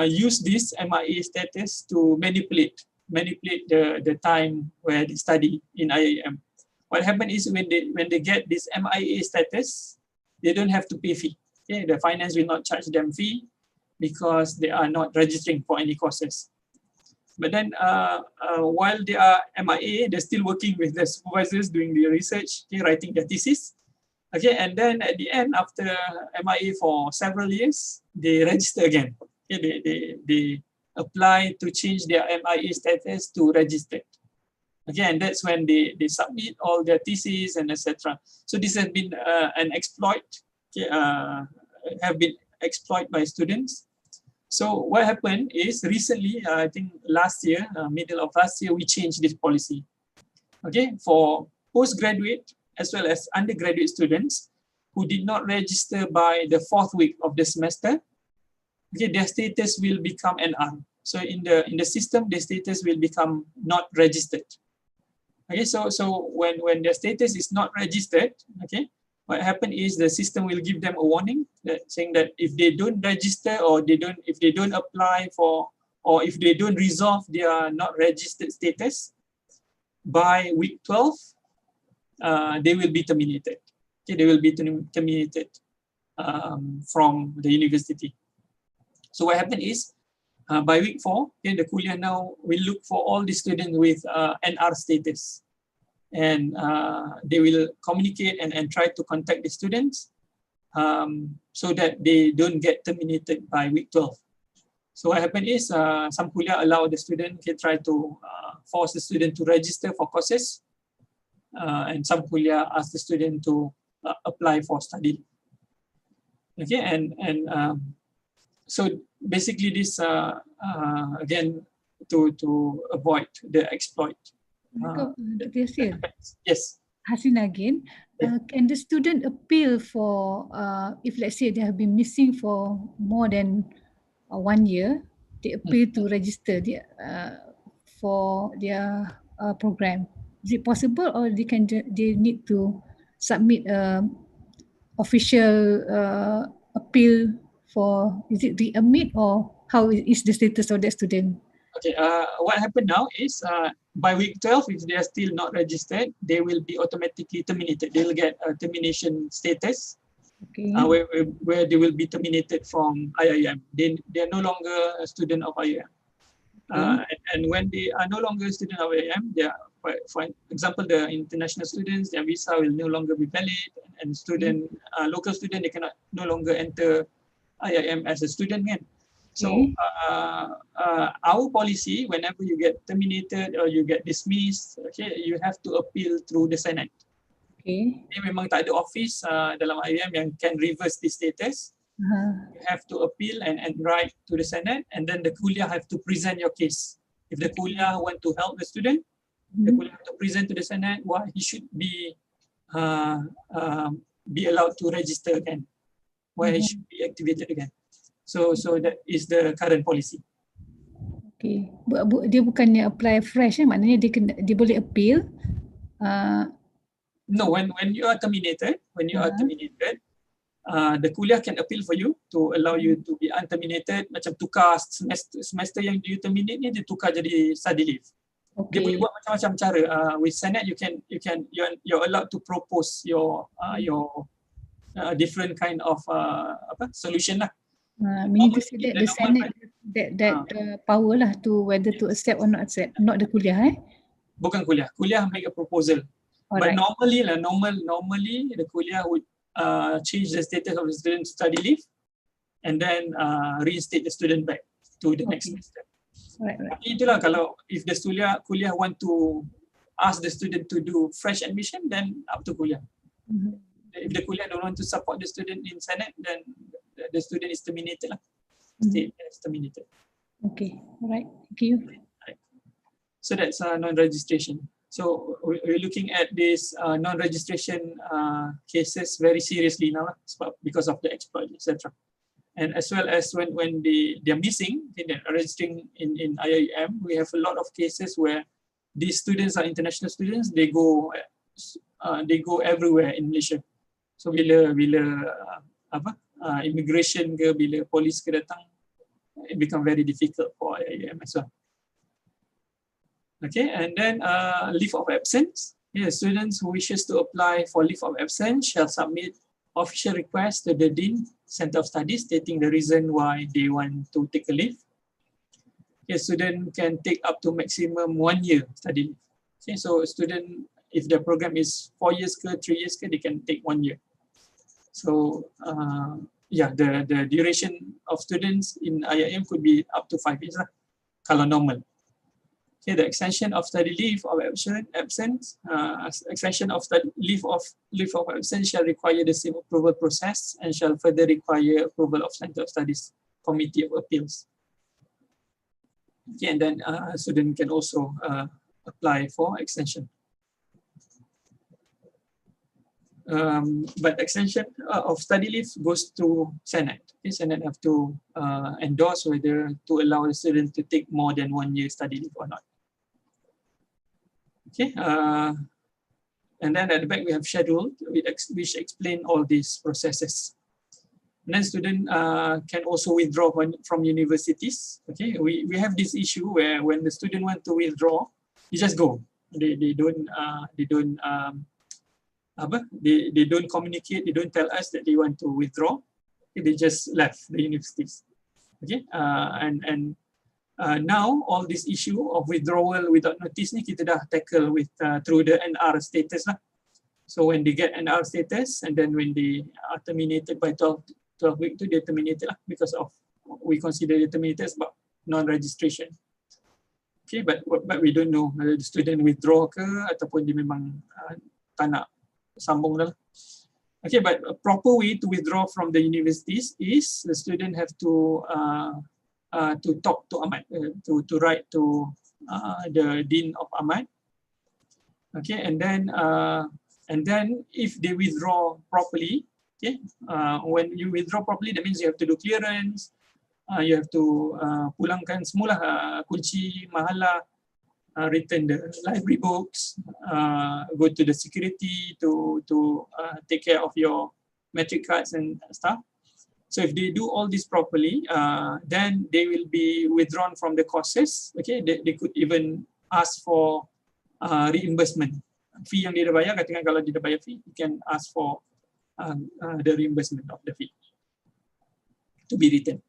C: use this MIA status to manipulate the time where they study in IIM. What happens is when they get this MIA status, they don't have to pay fee. Okay, the finance will not charge them fee because they are not registering for any courses. But then while they are MIA, they're still working with the supervisors doing the research, okay, writing their thesis. Okay, and then at the end, after MIA for several years, they register again. Okay, they apply to change their MIA status to registered. Okay, and that's when they submit all their theses and etc. So this has been an exploit, okay, have been exploited by students. So what happened is recently, I think last year, middle of last year, we changed this policy. Okay, for postgraduate as well as undergraduate students who did not register by the 4th week of the semester, okay, their status will become NR. So in the system, their status will become not registered. Okay, so when their status is not registered, okay, what happened is the system will give them a warning that saying that if they don't register or if they don't apply for, or if they don't resolve their not registered status by week 12, they will be terminated. Okay, they will be terminated from the university. So what happened is by week 4, okay, the Kulliyyah now will look for all the students with NR status. And they will communicate and try to contact the students so that they don't get terminated by week 12. So what happened is some Kulliyyah allow the student, okay, try to force the student to register for courses. And some Kulliyyah ask the student to apply for study. Okay, and so basically this again to avoid the exploit. Yes.
B: Hasina again, can the student appeal for if let's say they have been missing for more than 1 year, they appeal to register for their program? Is it possible, or they need to submit official appeal for, is it readmit, or how is the status of that student?
C: Okay, what happened now is by week 12, if they are still not registered, they will be automatically terminated. They will get a termination status,
B: okay,
C: where they will be terminated from IIM. They are no longer a student of IIM. Okay. And when they are no longer a student of IIM, they are, for example, the international students, their visa will no longer be valid, and student, local student, they cannot no longer enter IIM as a student again. So our policy, whenever you get terminated or you get dismissed, okay, you have to appeal through the Senate.
B: Okay.
C: Ini memang tak ada office dalam IIM yang can reverse this status. You have to appeal and write to the Senate, and then the Kulliyyah have to present your case. If the Kulliyyah want to help the student, the Kulliyyah have to present to the Senate why he should be allowed to register again, why he should be activated again. So that is the current policy.
B: Okay, dia bukannya apply fresh, maknanya dia boleh appeal.
C: No, when you are terminated, the Kulliyyah can appeal for you to allow you to be unterminated, macam tukar semester yang you terminate ni, dia tukar jadi study leave. Okay. Dia boleh buat macam-macam cara. With Senate, you're allowed to propose your different kind of solution lah.
B: Meaning to say that the Senate that power lah to whether to accept or not accept, not the Kulliyyah.
C: Bukan Kulliyyah. Kulliyyah make a proposal. But normally the Kulliyyah would change the status of the student to study leave, and then reinstate the student back to the next semester.
B: Right.
C: Itulah kalau if the Kulliyyah want to ask the student to do fresh admission, then up to Kulliyyah. If the Kulliyyah don't want to support the student in Senate, then the student is terminated lah. State is terminated.
B: Okay, alright. Thank you.
C: Right. So that's non-registration. So we're looking at this non-registration cases very seriously now because of the exploit, etc. And as well as when they're missing, they're registering in IIM, we have a lot of cases where these students are international students. They go they go everywhere in Malaysia. So bila immigration ke, bila polis ke datang, it become very difficult for IIM as well. Okay, and then leave of absence. Yeah, students who wishes to apply for leave of absence shall submit official request to the Dean Center of Studies stating the reason why they want to take a leave. A student can take up to maximum 1 year study leave. Okay, so a student, if the program is 4 years ke, 3 years ke, they can take 1 year. So yeah, the duration of students in IIM could be up to 5 years lah, kalau normal. Okay, the extension of study leave of absence, extension of study leave of absence shall require the same approval process and shall further require approval of Center of Studies Committee of Appeals. Okay, and then student can also apply for extension. But extension of study leave goes to Senate. Okay, Senate have to endorse whether to allow the student to take more than 1 year study leave or not. Okay, and then at the back we have scheduled, which explain all these processes. And then student can also withdraw from universities. Okay, we have this issue where when the student want to withdraw, they just go. They don't communicate. They don't tell us that they want to withdraw. Okay, they just left the universities. Okay, and now all this issue of withdrawal without notice ni kita dah tackle with through the NR status lah. So when they get NR status and then when they are terminated by 12 week tu dia terminated lah because of we consider they terminated as non-registration. Okay, but we don't know whether the student withdraw ke ataupun dia memang tak nak sambung dah. Okay, but a proper way to withdraw from the universities is the student have to talk to Ahmad, to write to the Dean of Ahmad. Okay, and then if they withdraw properly, okay, when you withdraw properly, that means you have to do clearance, you have to pulangkan semula kunci mahala, return the library books, go to the security to take care of your metric cards and stuff. So if they do all this properly, then they will be withdrawn from the courses. Okay, they could even ask for reimbursement. Fee yang dia dah bayar, katakan kalau dia dah bayar fee, you can ask for the reimbursement of the fee to be returned.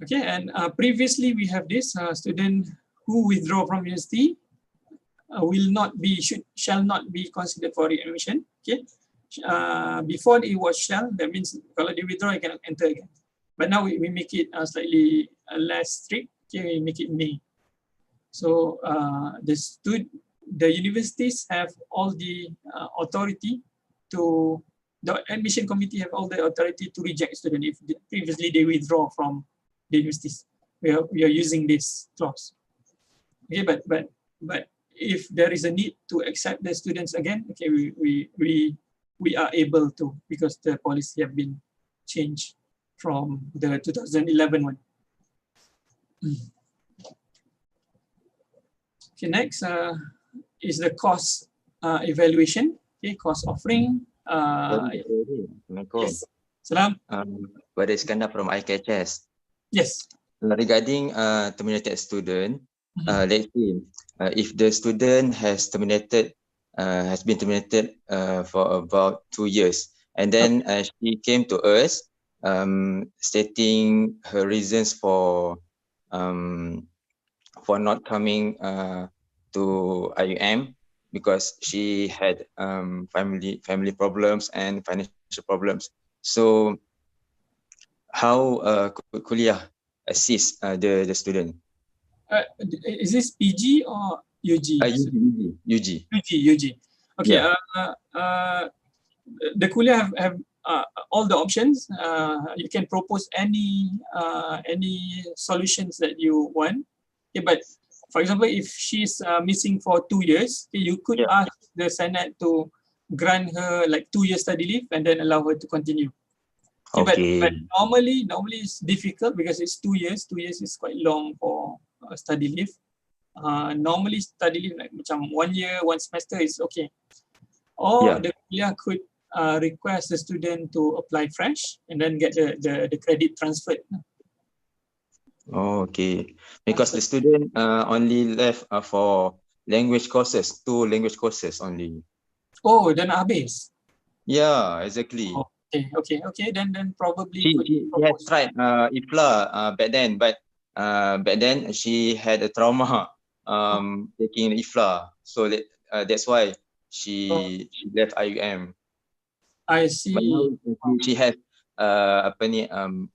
C: Okay, and previously we have this student who withdraw from university shall not be considered for readmission. Okay. Before it was shall, that means kalau they withdraw, you cannot enter again. But now we make it slightly less strict. Okay, we make it may. So the universities have all the authority to, the admission committee have all the authority to reject student if previously they withdraw from the universities. We are using this clause. Okay, but if there is a need to accept the students again, okay, we are able to, because the policy have been changed from the 2011 one. Okay, next is the cost evaluation. Okay, cost offering. Yes. Salam.
D: Pada Iskandar from IKHS.
C: Yes.
D: Regarding terminated student, let's say if the student has been terminated for about 2 years, and then she came to us stating her reasons for not coming to IUM because she had family problems and financial problems. So how could Kulliyyah assist the student?
C: Is this PG or UG? UG. Okay. Yeah. The Kulliyyah have all the options. You can propose any solutions that you want. Okay, but for example, if she's missing for 2 years, okay, you could ask the Senate to grant her like 2 years study leave and then allow her to continue. Okay. But normally it's difficult because it's 2 years. 2 years is quite long for study leave. normally study leave like macam 1 year, 1 semester is okay. Or the kuliah could request the student to apply fresh and then get the credit transferred.
D: Oh, okay. Because the student only left for language courses, 2 language courses only.
C: Oh, dah nak habis.
D: Yeah, exactly.
C: Oh, okay. Then probably
D: She had tried IFLA back then, but back then she had a trauma taking IFLA, so that's why she left IUM.
C: I
D: But now
C: see.
D: she has apa ni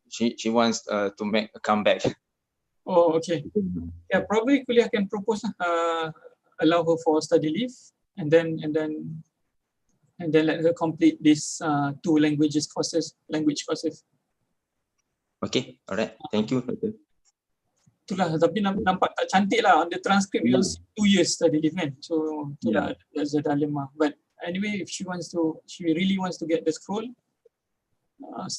D: she wants to make a comeback.
C: Oh, okay. Yeah, probably kuliah can propose allow her for study leave and then let her complete this 2 language courses.
D: Okay, alright. Thank you.
C: Itulah, tapi nampak tak cantik lah on the transcript. You'll see 2 years study leave kan. So itulah, there's a dilemma. But anyway, if she really wants to get the scroll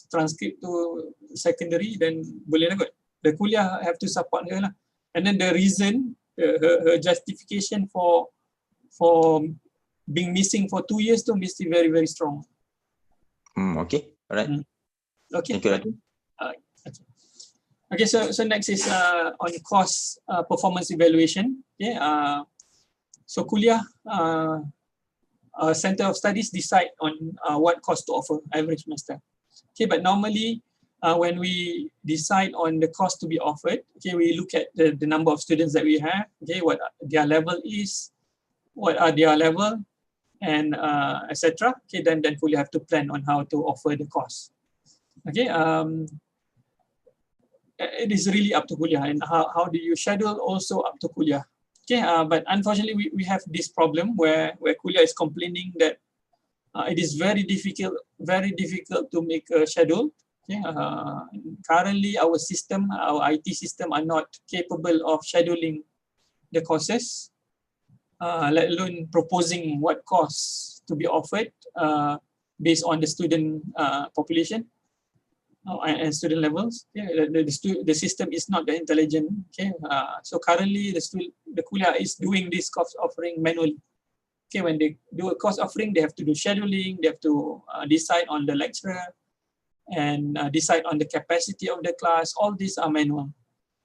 C: transcript to secondary, then boleh lah kot. The kuliah have to support her lah. And then the reason, her justification for being missing for 2 years tu mesti very, very strong.
D: Okay, alright.
C: Okay.
D: Thank you, Raju.
C: Okay, so next is on course performance evaluation. Okay, so kuliah Center of Studies decide on what course to offer every semester. Okay, but normally when we decide on the course to be offered, okay, we look at the number of students that we have, okay, what their level is, what are their level, and etc. Okay, then we have to plan on how to offer the course. Okay, it is really up to kuliah, and how do you schedule also up to kuliah. Okay, but unfortunately we have this problem where kuliah is complaining that it is very difficult to make a schedule. Okay, currently our IT system are not capable of scheduling the courses, let alone proposing what course to be offered based on the student population and student levels. Okay, the system is not that intelligent. Okay, so currently the kuliah is doing this course offering manually. Okay, when they do a course offering, they have to do scheduling, they have to decide on the lecturer and decide on the capacity of the class. All these are manual.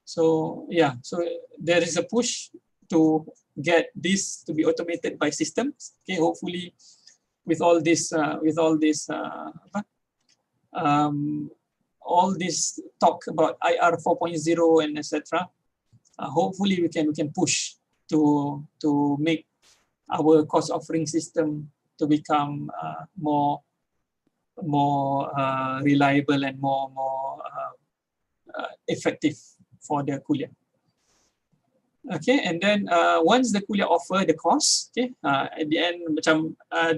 C: So yeah, so there is a push to get this to be automated by systems. Okay, hopefully with all this all this talk about IR 4.0 and etc. Hopefully we can push to make our course offering system to become more reliable and more effective for the kuliah. Okay, and then once the kuliah offer the course, okay, at the end,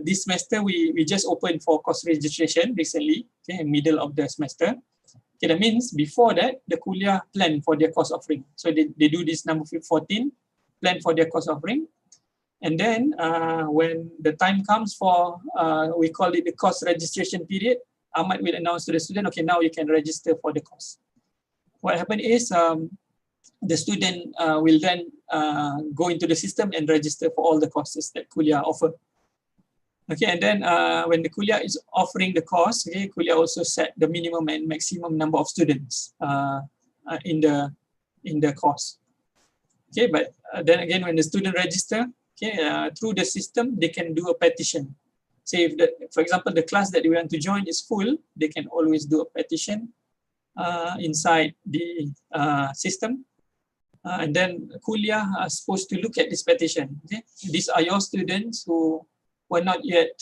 C: this semester we just opened for course registration recently, okay, in middle of the semester. Okay, that means before that, the kuliah plan for their course offering. So they do this number 14, plan for their course offering. And then when the time comes for, we call it the course registration period, Ahmad will announce to the student, okay, now you can register for the course. What happened is the student will then go into the system and register for all the courses that kuliah offer. Okay, and then when the kuliah is offering the course, okay, kuliah also set the minimum and maximum number of students in the course. Okay, but then again, when the student register, okay, through the system, they can do a petition. Say if for example, the class that they want to join is full, they can always do a petition inside the system. And then kuliah are supposed to look at this petition. Okay, these are your students who were not yet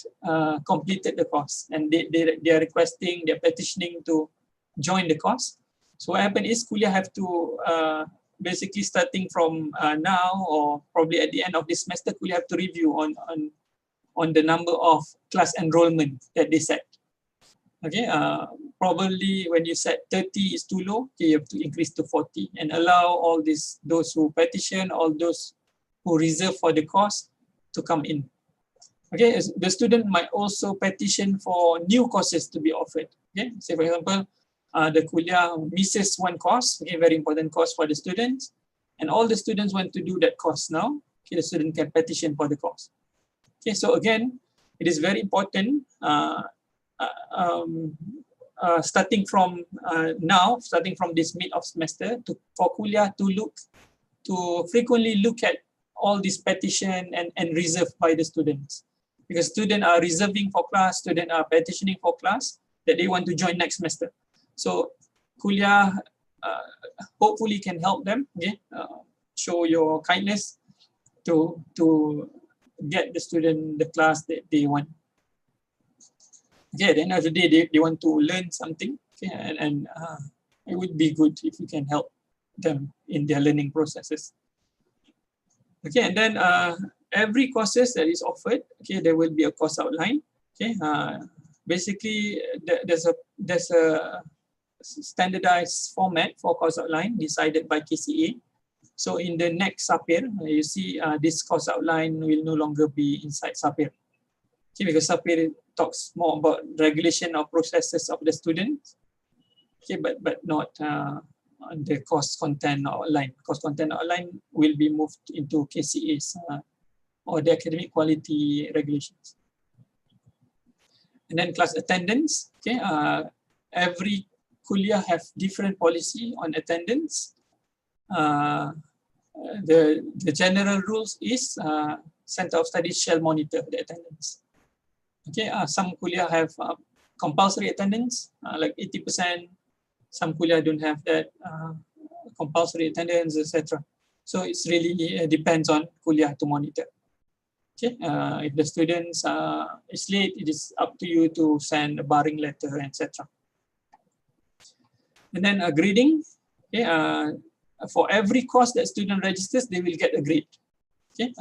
C: completed the course, and they are requesting, they're petitioning to join the course. So what happened is kuliah have to basically starting from now or probably at the end of this semester, kuliah have to review on the number of class enrollment that they set. Okay, probably when you set 30 is too low, okay, you have to increase to 40 and allow all those who petition, all those who reserve for the course to come in. Okay, the student might also petition for new courses to be offered. Okay, say for example, the kuliah misses one course, okay, very important course for the students. and all the students want to do that course now, okay, the student can petition for the course. Okay, so again, it is very important starting from now, starting from this mid of semester, for Kulliyyah to frequently look at all this petition and reserve by the students, because students are reserving for class, students are petitioning for class that they want to join next semester. So Kulliyyah hopefully can help them, okay? Show your kindness to get the student the class that they want. Okay, at the end of the day, they want to learn something, okay? And it would be good if you can help them in their learning processes. Okay, and then every courses that is offered, okay, there will be a course outline. Okay, basically there's a standardized format for course outline decided by KCA. So in the next SAPIR, you see this course outline will no longer be inside SAPIR. Okay, because SAPIR talks more about regulation of processes of the students. Okay, but not on the course content outline. Course content outline will be moved into KCA's or the academic quality regulations. And then class attendance. Okay, every Kulliyyah have different policy on attendance. The general rules is Center of Studies shall monitor the attendance. Okay, some Kulliyyah have compulsory attendance, like 80%. Some Kulliyyah don't have that compulsory attendance, etc. So it's really depends on Kulliyyah to monitor. Okay, if the students is late, it is up to you to send a barring letter, etc. And then grading. Okay, for every course that student registers, they will get a grade. Okay,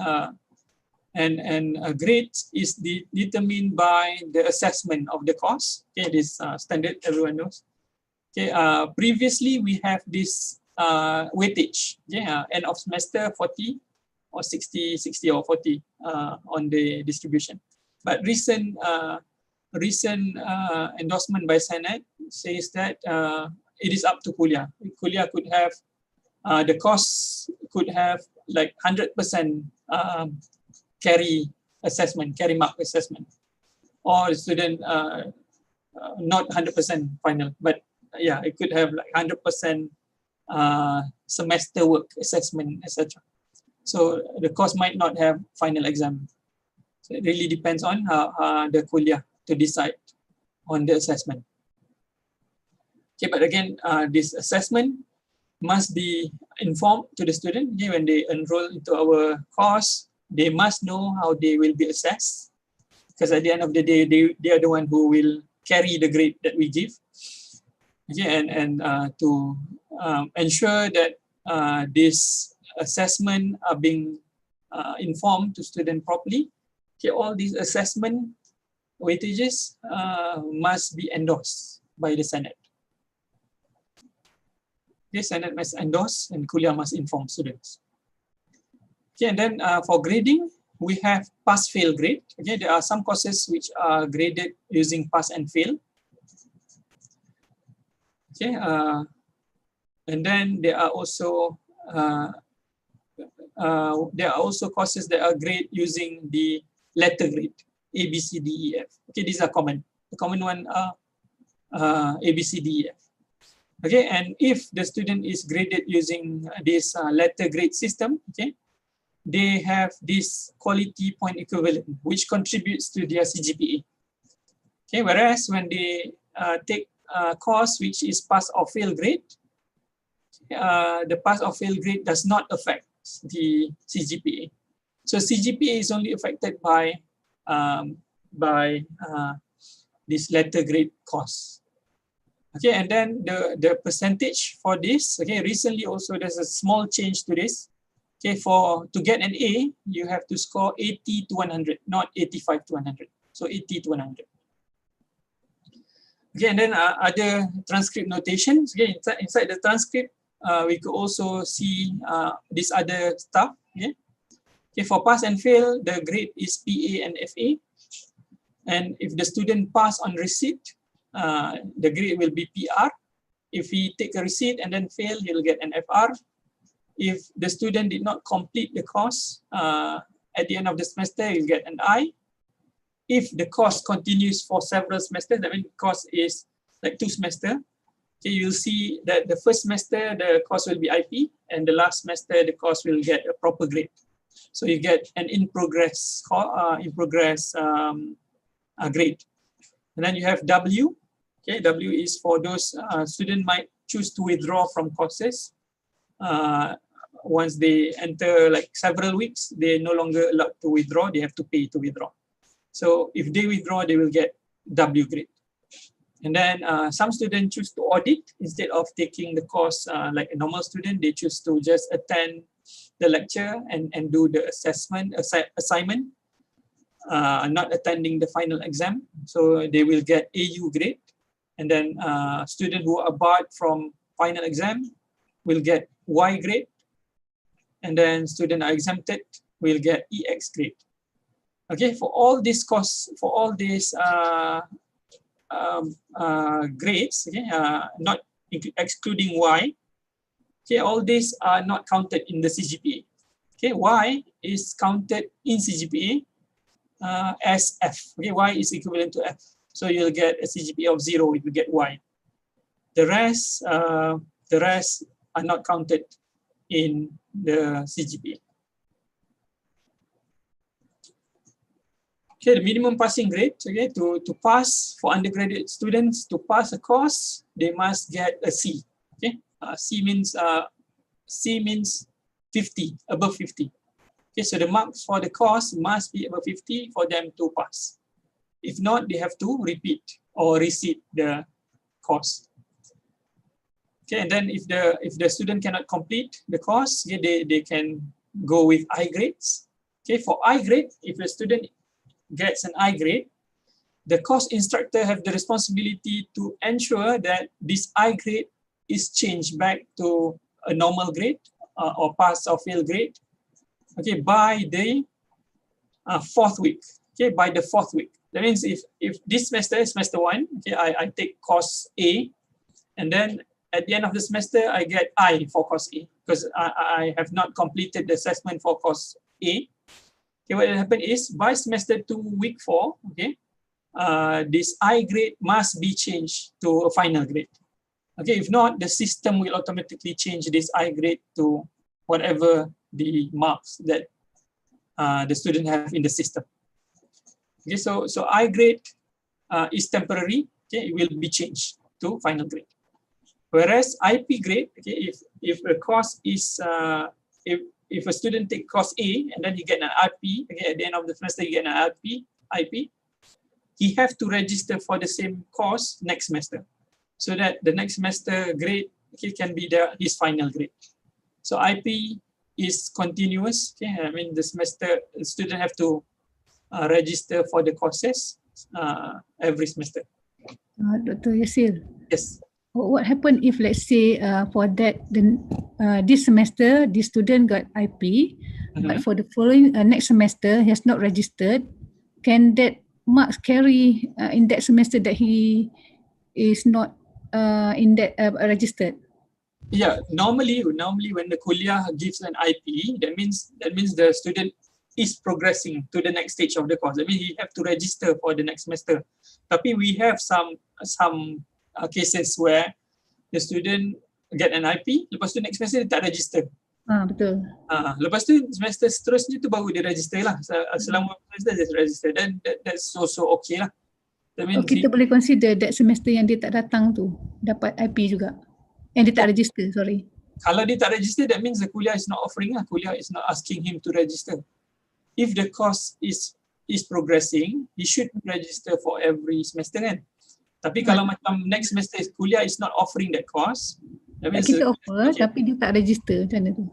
C: and a grade is determined by the assessment of the course. Okay, this standard, everyone knows. Okay, previously we have this weightage. Yeah, end of semester 40 or 60 or 40 on the distribution. But recent endorsement by Senate says that it is up to Kulliyyah. Kulliyyah could have the course could have like 100% carry mark assessment, or student not 100% final, but yeah, it could have like 100% semester work assessment, etc. So the course might not have final exam. So it really depends on the Kulliyyah to decide on the assessment. Okay, but again, this assessment must be informed to the student. Okay, when they enroll into our course, they must know how they will be assessed, because at the end of the day, they are the one who will carry the grade that we give. Okay, and to ensure that this assessment are being informed to student properly. Okay, all these assessment weightages must be endorsed by the Senate. Okay, Senate must endorse and Kulliyyah must inform students. Okay, and then for grading, we have pass-fail grade. Okay, there are some courses which are graded using pass and fail. Okay, and then there are also courses that are graded using the letter grade, A, B, C, D, E, F. Okay, these are common. The common one are A, B, C, D, E, F. Okay, and if the student is graded using this letter grade system, okay, they have this quality point equivalent, which contributes to their CGPA. Okay, whereas when they take a course which is pass or fail grade, the pass or fail grade does not affect the CGPA. So CGPA is only affected by this letter grade course. Okay, and then the percentage for this, okay, recently also there's a small change to this. Okay, to get an A, you have to score 80 to 100, not 85 to 100. So 80 to 100. Okay, and then other transcript notations. Okay, inside the transcript, we could also see this other stuff. Okay, okay, for pass and fail, the grade is PA and FA. And if the student pass on receipt, the grade will be PR. If he take a receipt and then fail, he'll get an FR. If the student did not complete the course at the end of the semester, you'll get an I. If the course continues for several semesters, that means the course is like 2 semesters, okay, you'll see that the first semester the course will be IP, and the last semester the course will get a proper grade. So you get an in progress grade. And then you have W. Okay, W is for those students might choose to withdraw from courses. Once they enter like several weeks, they're no longer allowed to withdraw. They have to pay to withdraw. So if they withdraw, they will get W grade. And then some students choose to audit instead of taking the course like a normal student. They choose to just attend the lecture and do the assignment, not attending the final exam. So they will get AU grade. And then students who are barred from final exam will get Y grade. And then students are exempted will get EX grade. Okay, for all these courses, for all these grades, okay, not excluding Y, okay, all these are not counted in the CGPA. Okay, Y is counted in CGPA as F. Okay, Y is equivalent to F. So you'll get a CGPA of 0 if you get Y. The rest are not counted in the CGPA. Okay, the minimum passing grade, okay, to pass for undergraduate students, to pass a course, they must get a C. Okay, C means 50, above 50. Okay, so the marks for the course must be above 50 for them to pass. If not, they have to repeat or resit the course. Okay, and then if the student cannot complete the course, okay, they can go with I grades. Okay, for I grade, if a student gets an I grade, the course instructor have the responsibility to ensure that this I grade is changed back to a normal grade or pass or fail grade. Okay, by the 4th week. Okay, by the 4th week. That means if this semester is semester 1, okay, I take course A, and then at the end of the semester I get I for course A because I have not completed the assessment for course A. Okay, what will happen is by semester 2, week 4, okay, this I grade must be changed to a final grade. Okay, if not, the system will automatically change this I grade to whatever the marks that the student have in the system. Okay, so I grade is temporary. Okay, it will be changed to final grade. Whereas IP grade, okay, if a course is if a student take course A and then he get an IP, okay, at the end of the semester he get an IP, he have to register for the same course next semester, so that the next semester grade, okay, can be his final grade. So IP is continuous. Okay, I mean the student have to register for the courses every semester.
B: Dr. Yasir.
C: Yes.
B: What happened if, let's say, for that, this semester, this student got IP, but for the following next semester, he has not registered? Can that marks carry in that semester that he is not in that registered?
C: Yeah, normally when the Kulliyyah gives an IP, that means the student is progressing to the next stage of the course. I mean, he have to register for the next semester. Tapi we have some cases where the student get an IP, lepas tu next semester dia tak register.
B: Betul.
C: Lepas tu semester seterusnya tu baru dia register lah. Selama semester dia register, dan that's also okay lah.
B: Kita boleh consider that semester yang dia tak datang tu dapat IP juga. Yang dia tak register, sorry.
C: Kalau dia tak register, that means the Kulliyyah is not offering lah. Kulliyyah is not asking him to register. If the course is progressing, he should register for every semester kan. Tapi kalau macam next semester Kulliyyah is not offering that course, that means
B: kita offer, okay, tapi dia tak register, macam mana tu?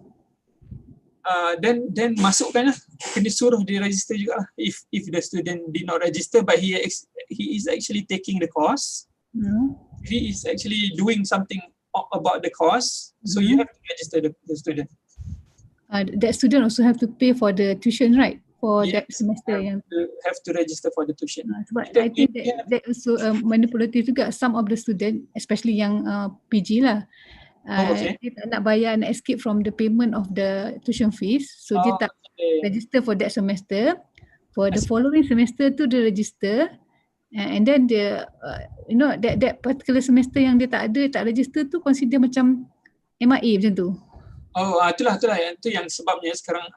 C: Then masukkan lah, kena suruh dia register juga lah. If the student did not register but he is actually taking the course, he is actually doing something about the course, so you have to register the student.
B: That student also have to pay for the tuition, right? For that semester
C: have to register for the tuition.
B: Sebab I think that also manipulative juga. Some of the student, especially yang PG lah,
C: Okay.
B: Dia tak nak bayar, nak escape from the payment of the tuition fees. So dia tak register for that semester. For the following semester tu dia register, and then dia that particular semester yang dia tak register tu consider macam MIA macam tu.
C: Itulah itu yang sebabnya sekarang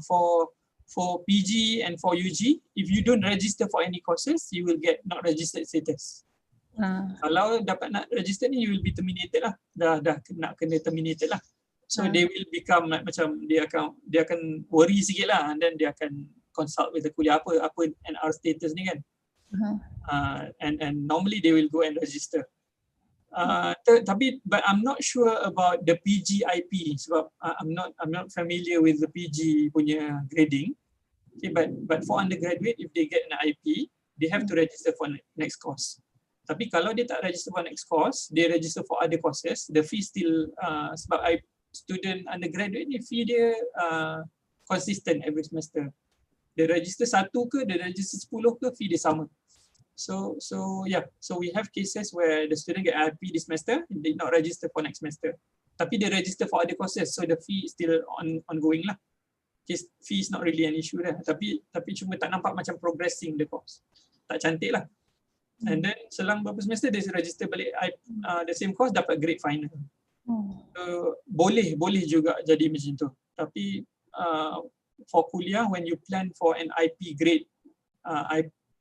C: for PG and for UG, if you don't register for any courses, you will get not registered status. Kalau dapat nak register ni, you will be terminated lah. Dah nak kena terminated lah. So they will become macam dia akan worry sikit lah, and then dia akan consult with the kuliah apa NR status ni kan. And normally they will go and register. But I'm not sure about the PGIP sebab I'm not familiar with the PG punya grading. Okay, but for undergraduate, if they get an IP, they have to register for next course. Tapi kalau dia tak register for next course, they register for other courses, the fee still sebab student undergraduate ni fee dia consistent every semester. Dia register 1 ke, dia register 10 ke, fee dia sama. So we have cases where the student get IP this semester, they not register for next semester. Tapi dia register for other courses, so the fee is still ongoing lah. Fee is not really an issue dah. Tapi cuma tak nampak macam progressing the course. Tak cantik lah. And then selang beberapa semester dia register balik the same course, dapat grade final. Boleh juga jadi macam tu. Tapi for kuliah, when you plan for an IP grade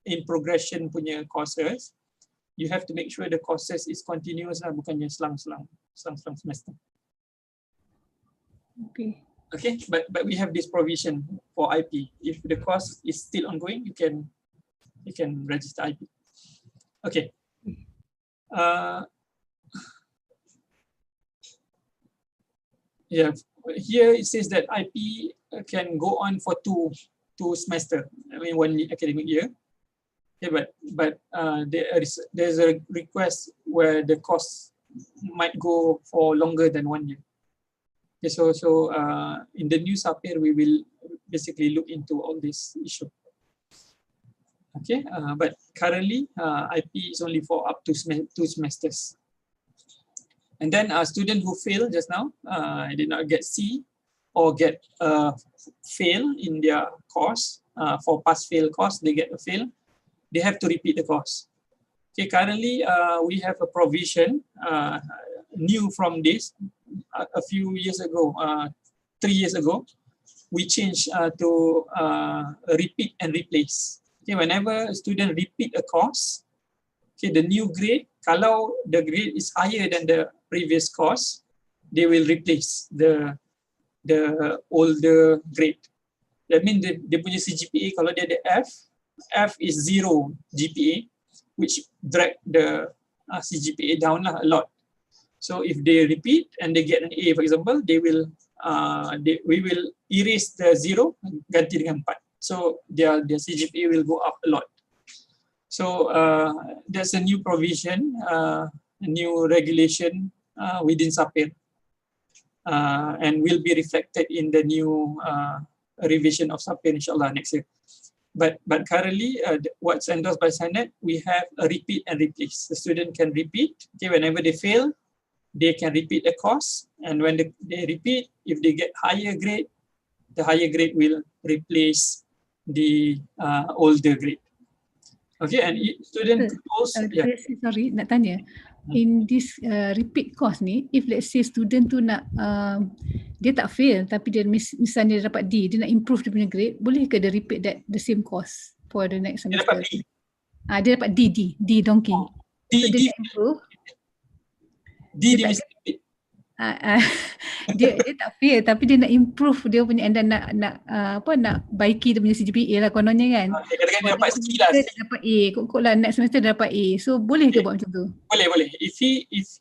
C: in progression punya courses, you have to make sure the courses is continuous lah, bukannya selang semester. Okay, but we have this provision for IP. If the course is still ongoing, you can register IP. Okay. Here it says that IP can go on for two semester. I mean 1 academic year. Okay, but there's a request where the course might go for longer than 1 year. Okay, so in the new SAPIR we will basically look into all this issue. Okay, but currently IP is only for up to 2 semesters. And then a student who failed just now, did not get C or get fail in their course, for pass-fail course, they get a fail, they have to repeat the course. Okay, currently we have a provision new from this a few years ago, 3 years ago, we changed to repeat and replace. Okay, whenever a student repeat a course, okay, the new grade, kalau the grade is higher than the previous course, they will replace the older grade. That means dia punya CGPA, kalau dia ada F is 0 GPA, which drag the CGPA down lah a lot. So if they repeat and they get an A, for example, we will erase the 0, ganti dengan 4. So their CGPA will go up a lot. So there's a new provision, a new regulation within SAPIR, and will be reflected in the new revision of SAPIR inshallah next year. But currently, what's endorsed by Senate, we have a repeat and replace. The student can repeat. Okay, whenever they fail, they can repeat the course, and when they repeat, if they get higher grade, the higher grade will replace the older grade. Okay, and student could also
B: sorry, nak tanya, in this repeat course ni, if let's say student tu nak dia tak fail tapi dia misalnya dia dapat D, dia nak improve dia punya grade, boleh ke dia repeat the same course for the next semester?
C: Dia dapat D.
B: Dia dapat D donkey. So dia nak improve.
C: Dia mesti repeat.
B: Dia tak fail tapi dia nak improve dia punya, and then nak baiki dia punya CGPA lah kononnya kan.
C: Kadang-kadang dia dapat C lah.
B: Dia dapat A, kok lah next semester dia dapat A. So boleh ke buat macam tu?
C: Boleh. If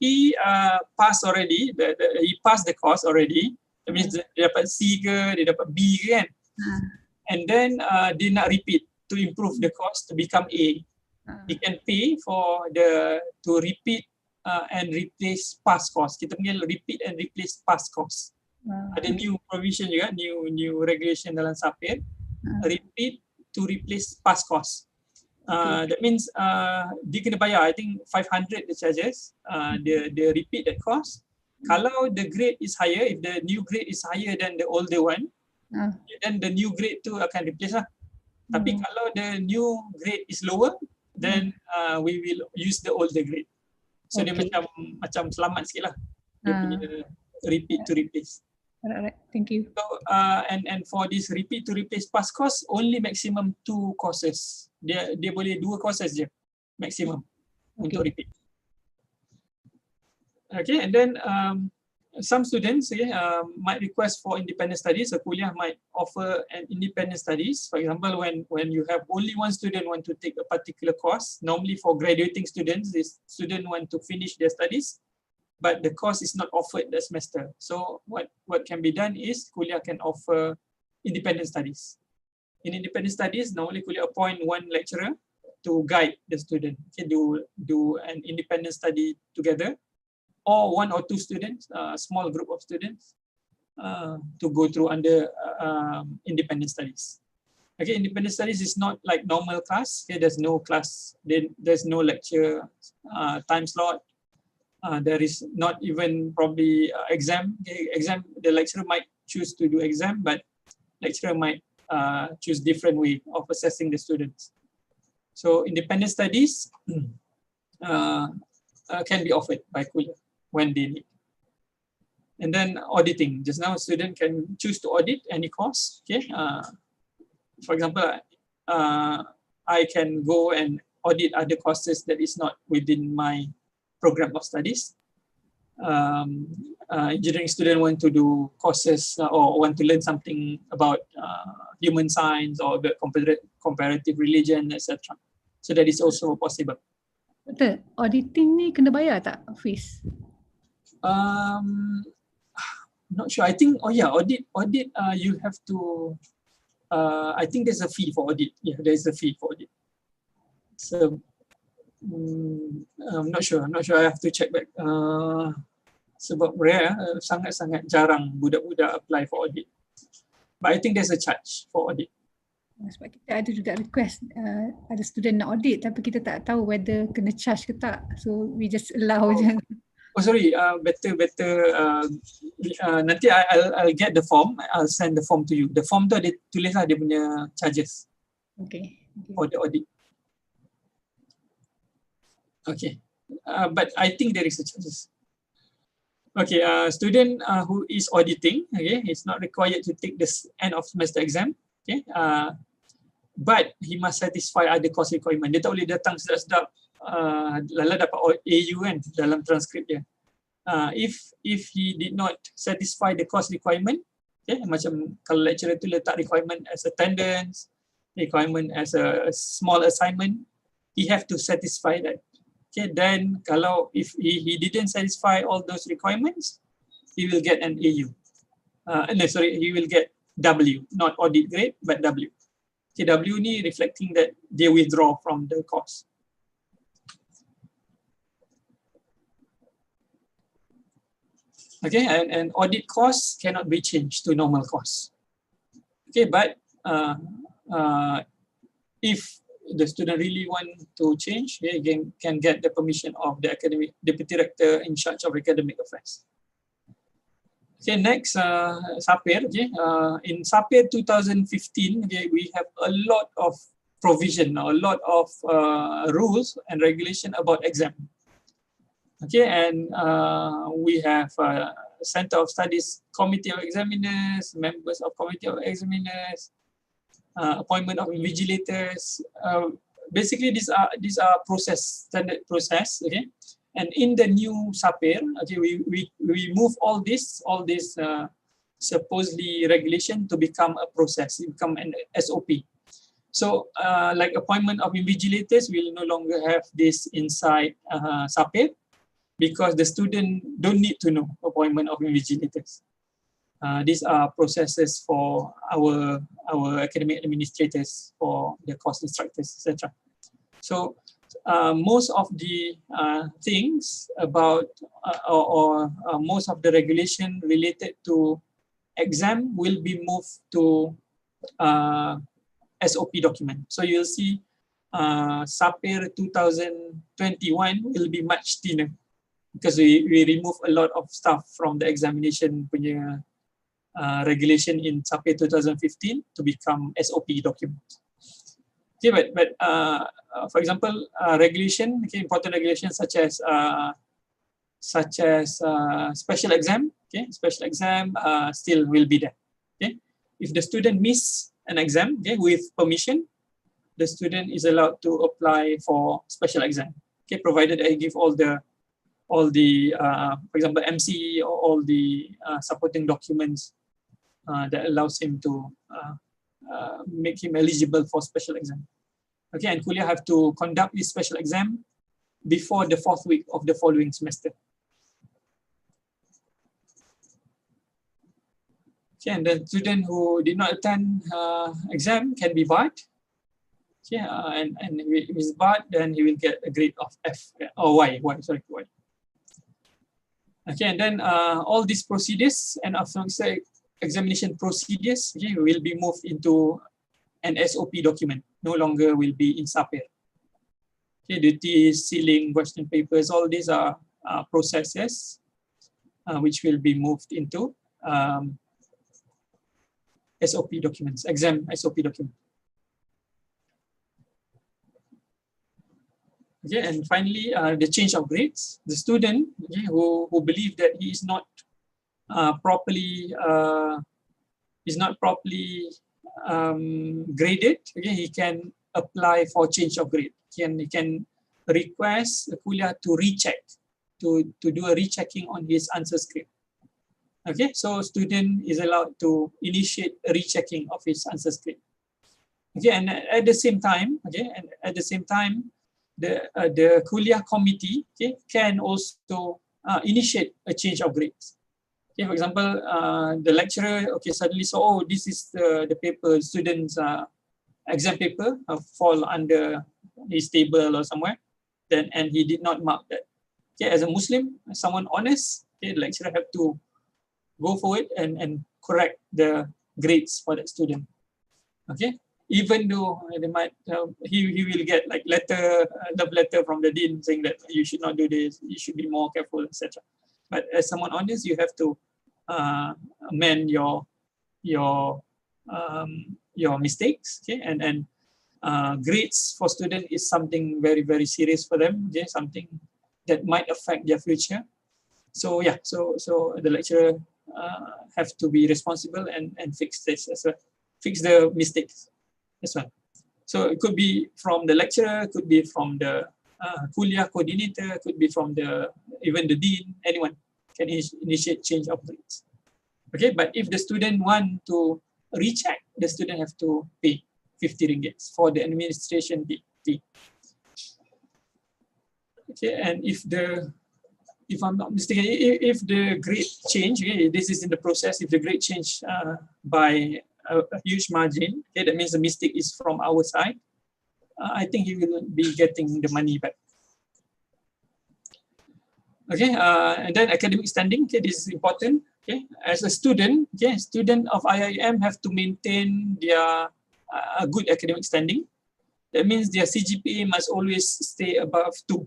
C: he pass already, he passed the course already, that means dia dapat C ke, dia dapat B ke kan. And then dia nak repeat to improve the course to become A. He can pay for to repeat and replace past course. Kita panggil repeat and replace past course. Ada new provision juga, new regulation dalam SAPIR. Repeat to replace past course. That means dia kena bayar, I think 500 the charges. Dia repeat that course, Kalau the grade is higher, if the new grade is higher than the older one, then the new grade tu akan replace lah. Tapi kalau the new grade is lower, then we will use the older grade. So dia macam selamat sikit lah. Dia punya repeat to replace.
B: Alright, thank you.
C: So and for this repeat to replace pass course, only maximum 2 courses. Dia boleh 2 courses je maximum untuk repeat. Okay, and then some students might request for independent studies. So Kulliyyah might offer an independent studies. For example, when you have only one student want to take a particular course, normally for graduating students, this student want to finish their studies, but the course is not offered that semester. So what can be done is Kulliyyah can offer independent studies. In independent studies, normally Kulliyyah appoint one lecturer to guide the student. Okay, do an independent study together, or 1 or 2 students, small group of students, to go through under independent studies. Okay, independent studies is not like normal class. Okay, there's no class, there's no lecture time slot. There is not even probably exam. Okay, exam, the lecturer might choose to do exam, but lecturer might choose different way of assessing the students. So independent studies can be offered by Kulliyyah when they need. And then auditing. Just now, a student can choose to audit any course. Okay. For example, I can go and audit other courses that is not within my program of studies. Engineering student want to do courses or want to learn something about human science or about comparative religion, etc. So that is also possible.
B: Betul. Auditing ni kena bayar tak fees?
C: Not sure. I think audit you have to I think there's a fee for audit. Yeah, there's a fee for audit. So I'm not sure. I have to check back. Sebab rare, sangat-sangat jarang budak-budak apply for audit. But I think there's a charge for audit.
B: Sebab kita ada juga request ada student nak audit tapi kita tak tahu whether kena charge ke tak. So we just allow je.
C: Oh sorry, better. Nanti I'll get the form. I'll send the form to you. The form tu ada tulis lah dia punya charges.
B: Okay.
C: For the audit. Okay, but I think there is a charges. Okay, student who is auditing, okay, is not required to take this end of semester exam. Okay, but he must satisfy other course requirement. Dia tak boleh datang sedap-sedap lala dapat AU kan dalam transkrip dia. If he did not satisfy the course requirement, okay, macam kalau lecturer tu letak requirement as attendance, requirement as a small assignment, he have to satisfy that. Okay, then kalau if he didn't satisfy all those requirements, he will get an AU. He will get W, not audit grade, but W. Okay, W ni reflecting that they withdraw from the course. Okay, and audit costs cannot be changed to normal costs. Okay, but if the student really want to change, they can get the permission of the academic deputy rector in charge of academic affairs. Okay, next, SAPIR. Okay, in SAPIR 2015, okay, we have a lot of provision, a lot of rules and regulation about exam. Okay, and we have Center of Studies, Committee of Examiners, members of Committee of Examiners, appointment of invigilators. Basically, these are standard process. Okay, and in the new SAPIR, okay, we move all this supposedly regulation to become a process, become an SOP. So, like appointment of invigilators, we will no longer have this inside SAPIR because the student don't need to know appointment of invigilators. These are processes for our academic administrators, for the course instructors, etc. So most of the things about most of the regulation related to exam will be moved to SOP document. So you'll see SAPIR 2021 will be much thinner because we remove a lot of stuff from the examination punya regulation in Chapter 2015 to become SOP document. Okay, but for example, regulation, okay, important regulations such as special exam, okay, special exam still will be there. Okay, if the student miss an exam, okay, with permission, the student is allowed to apply for special exam. Okay, provided I give all the for example MC or all the supporting documents that allows him to make him eligible for special exam. Okay, and Kulliyyah have to conduct this special exam before the 4th week of the following semester. Okay, and the student who did not attend exam can be barred. Okay, and if he's barred, then he will get a grade of F or Y. Okay, and then all these procedures and after examination procedures, okay, will be moved into an SOP document. No longer will be in SAPER. Okay, duties, sealing, question papers, all these are processes which will be moved into SOP documents, exam SOP document. Okay, and finally, the change of grades. The student, okay, who believe that he is not properly graded, okay, he can apply for change of grade. He can request the Kulliyyah to recheck, to do a rechecking on his answer script. Okay, so student is allowed to initiate a rechecking of his answer script. Okay, and at the same time, the Kulliyyah committee, okay, can also initiate a change of grades. Okay, for example, the lecturer, okay, suddenly saw, oh, this is the paper, students' exam paper fall under his table or somewhere, then and he did not mark that. Okay, as a Muslim, someone honest, okay, the lecturer have to go forward and correct the grades for that student. Okay, even though they might he will get like love letter from the dean saying that you should not do this, you should be more careful, etc. But as someone honest, you have to amend your mistakes. Okay, and grades for students is something very, very serious for them. Okay, something that might affect their future. So yeah, so the lecturer have to be responsible and fix this as well, fix the mistakes as well. So it could be from the lecturer, could be from the Kulliyyah coordinator, could be from even the dean, anyone can initiate change of grades. Okay, but if the student want to recheck, the student have to pay 50 ringgit for the administration fee. Okay, and if I'm not mistaken, if the grade change, okay, this is in the process, if the grade change by a huge margin, okay, that means the mistake is from our side, I think he will be getting the money back. Okay, and then academic standing, okay, this is important. Okay, as a student, okay, student of IIM have to maintain their good academic standing. That means their CGPA must always stay above 2.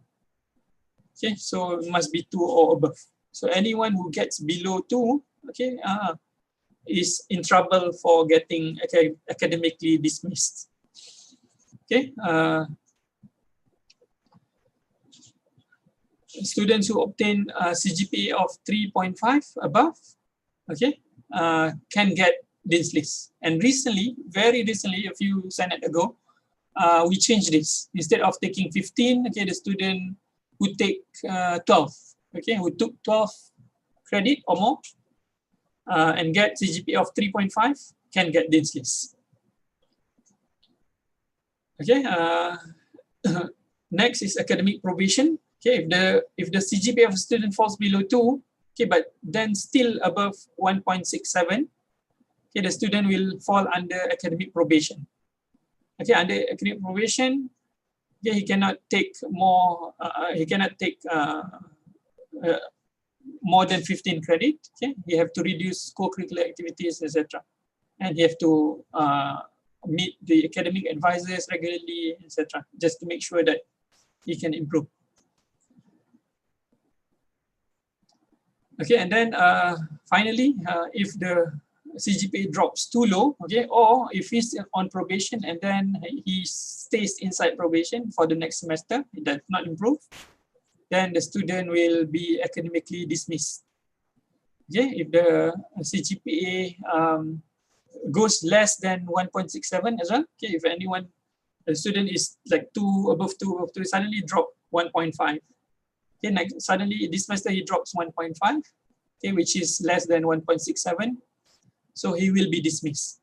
C: Okay, so it must be 2 or above. So anyone who gets below 2, okay, is in trouble for getting academically dismissed. Okay, students who obtain a CGPA of 3.5 above, okay, can get Dean's List. And recently, very recently, a few Senate ago, we changed this. Instead of taking 15, okay, the student who take 12, okay, who took 12 credit or more and get CGPA of 3.5 can get Dean's List. Okay, next is academic probation. Okay, if the CGPA of a student falls below 2, okay, but then still above 1.67, okay, the student will fall under academic probation. Okay, under academic probation, okay, he cannot take more. He cannot take more than 15 credit. Okay, he have to reduce co-curricular activities, etc., and he have to meet the academic advisors regularly, etc., just to make sure that he can improve. Okay, and then finally, if the CGPA drops too low, okay, or if he's on probation and then he stays inside probation for the next semester, it does not improve, then the student will be academically dismissed. Okay, if the CGPA goes less than 1.67 as well, okay, if anyone, the student is like above two, suddenly drop 1.5. Okay, next, suddenly this semester he drops 1.5, okay, which is less than 1.67. So he will be dismissed.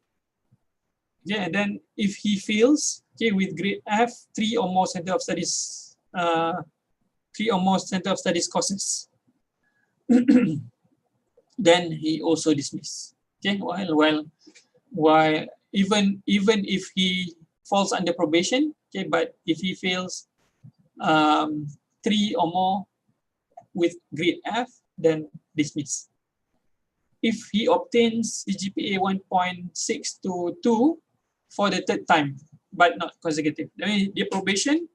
C: Okay, and then if he fails, okay, with grade F, 3 or more center of studies courses, then he also dismissed. Okay, while even if he falls under probation, okay, but if he fails 3 or more with grade F, then dismiss. If he obtains CGPA 1.6 to 2 for the third time, but not consecutive, I mean, the probation,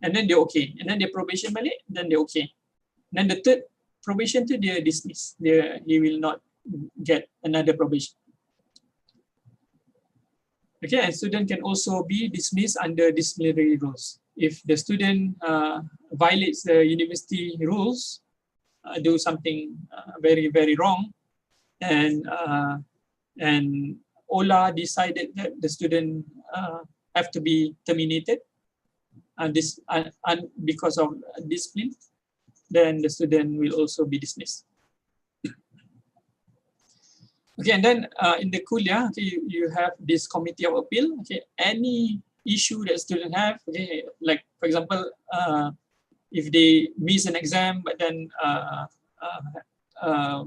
C: and then they're okay, and then the probation balik, then they're okay. Then the third probation to they're dismissed. He will not get another probation. Okay, and student can also be dismissed under disciplinary rules. If the student violates the university rules, do something very, very wrong, and OLA decided that the student have to be terminated because of discipline, then the student will also be dismissed. Okay, and then in the Kulliyyah, okay, you have this committee of appeal. Okay, any issue that student have, okay, like for example, if they miss an exam but then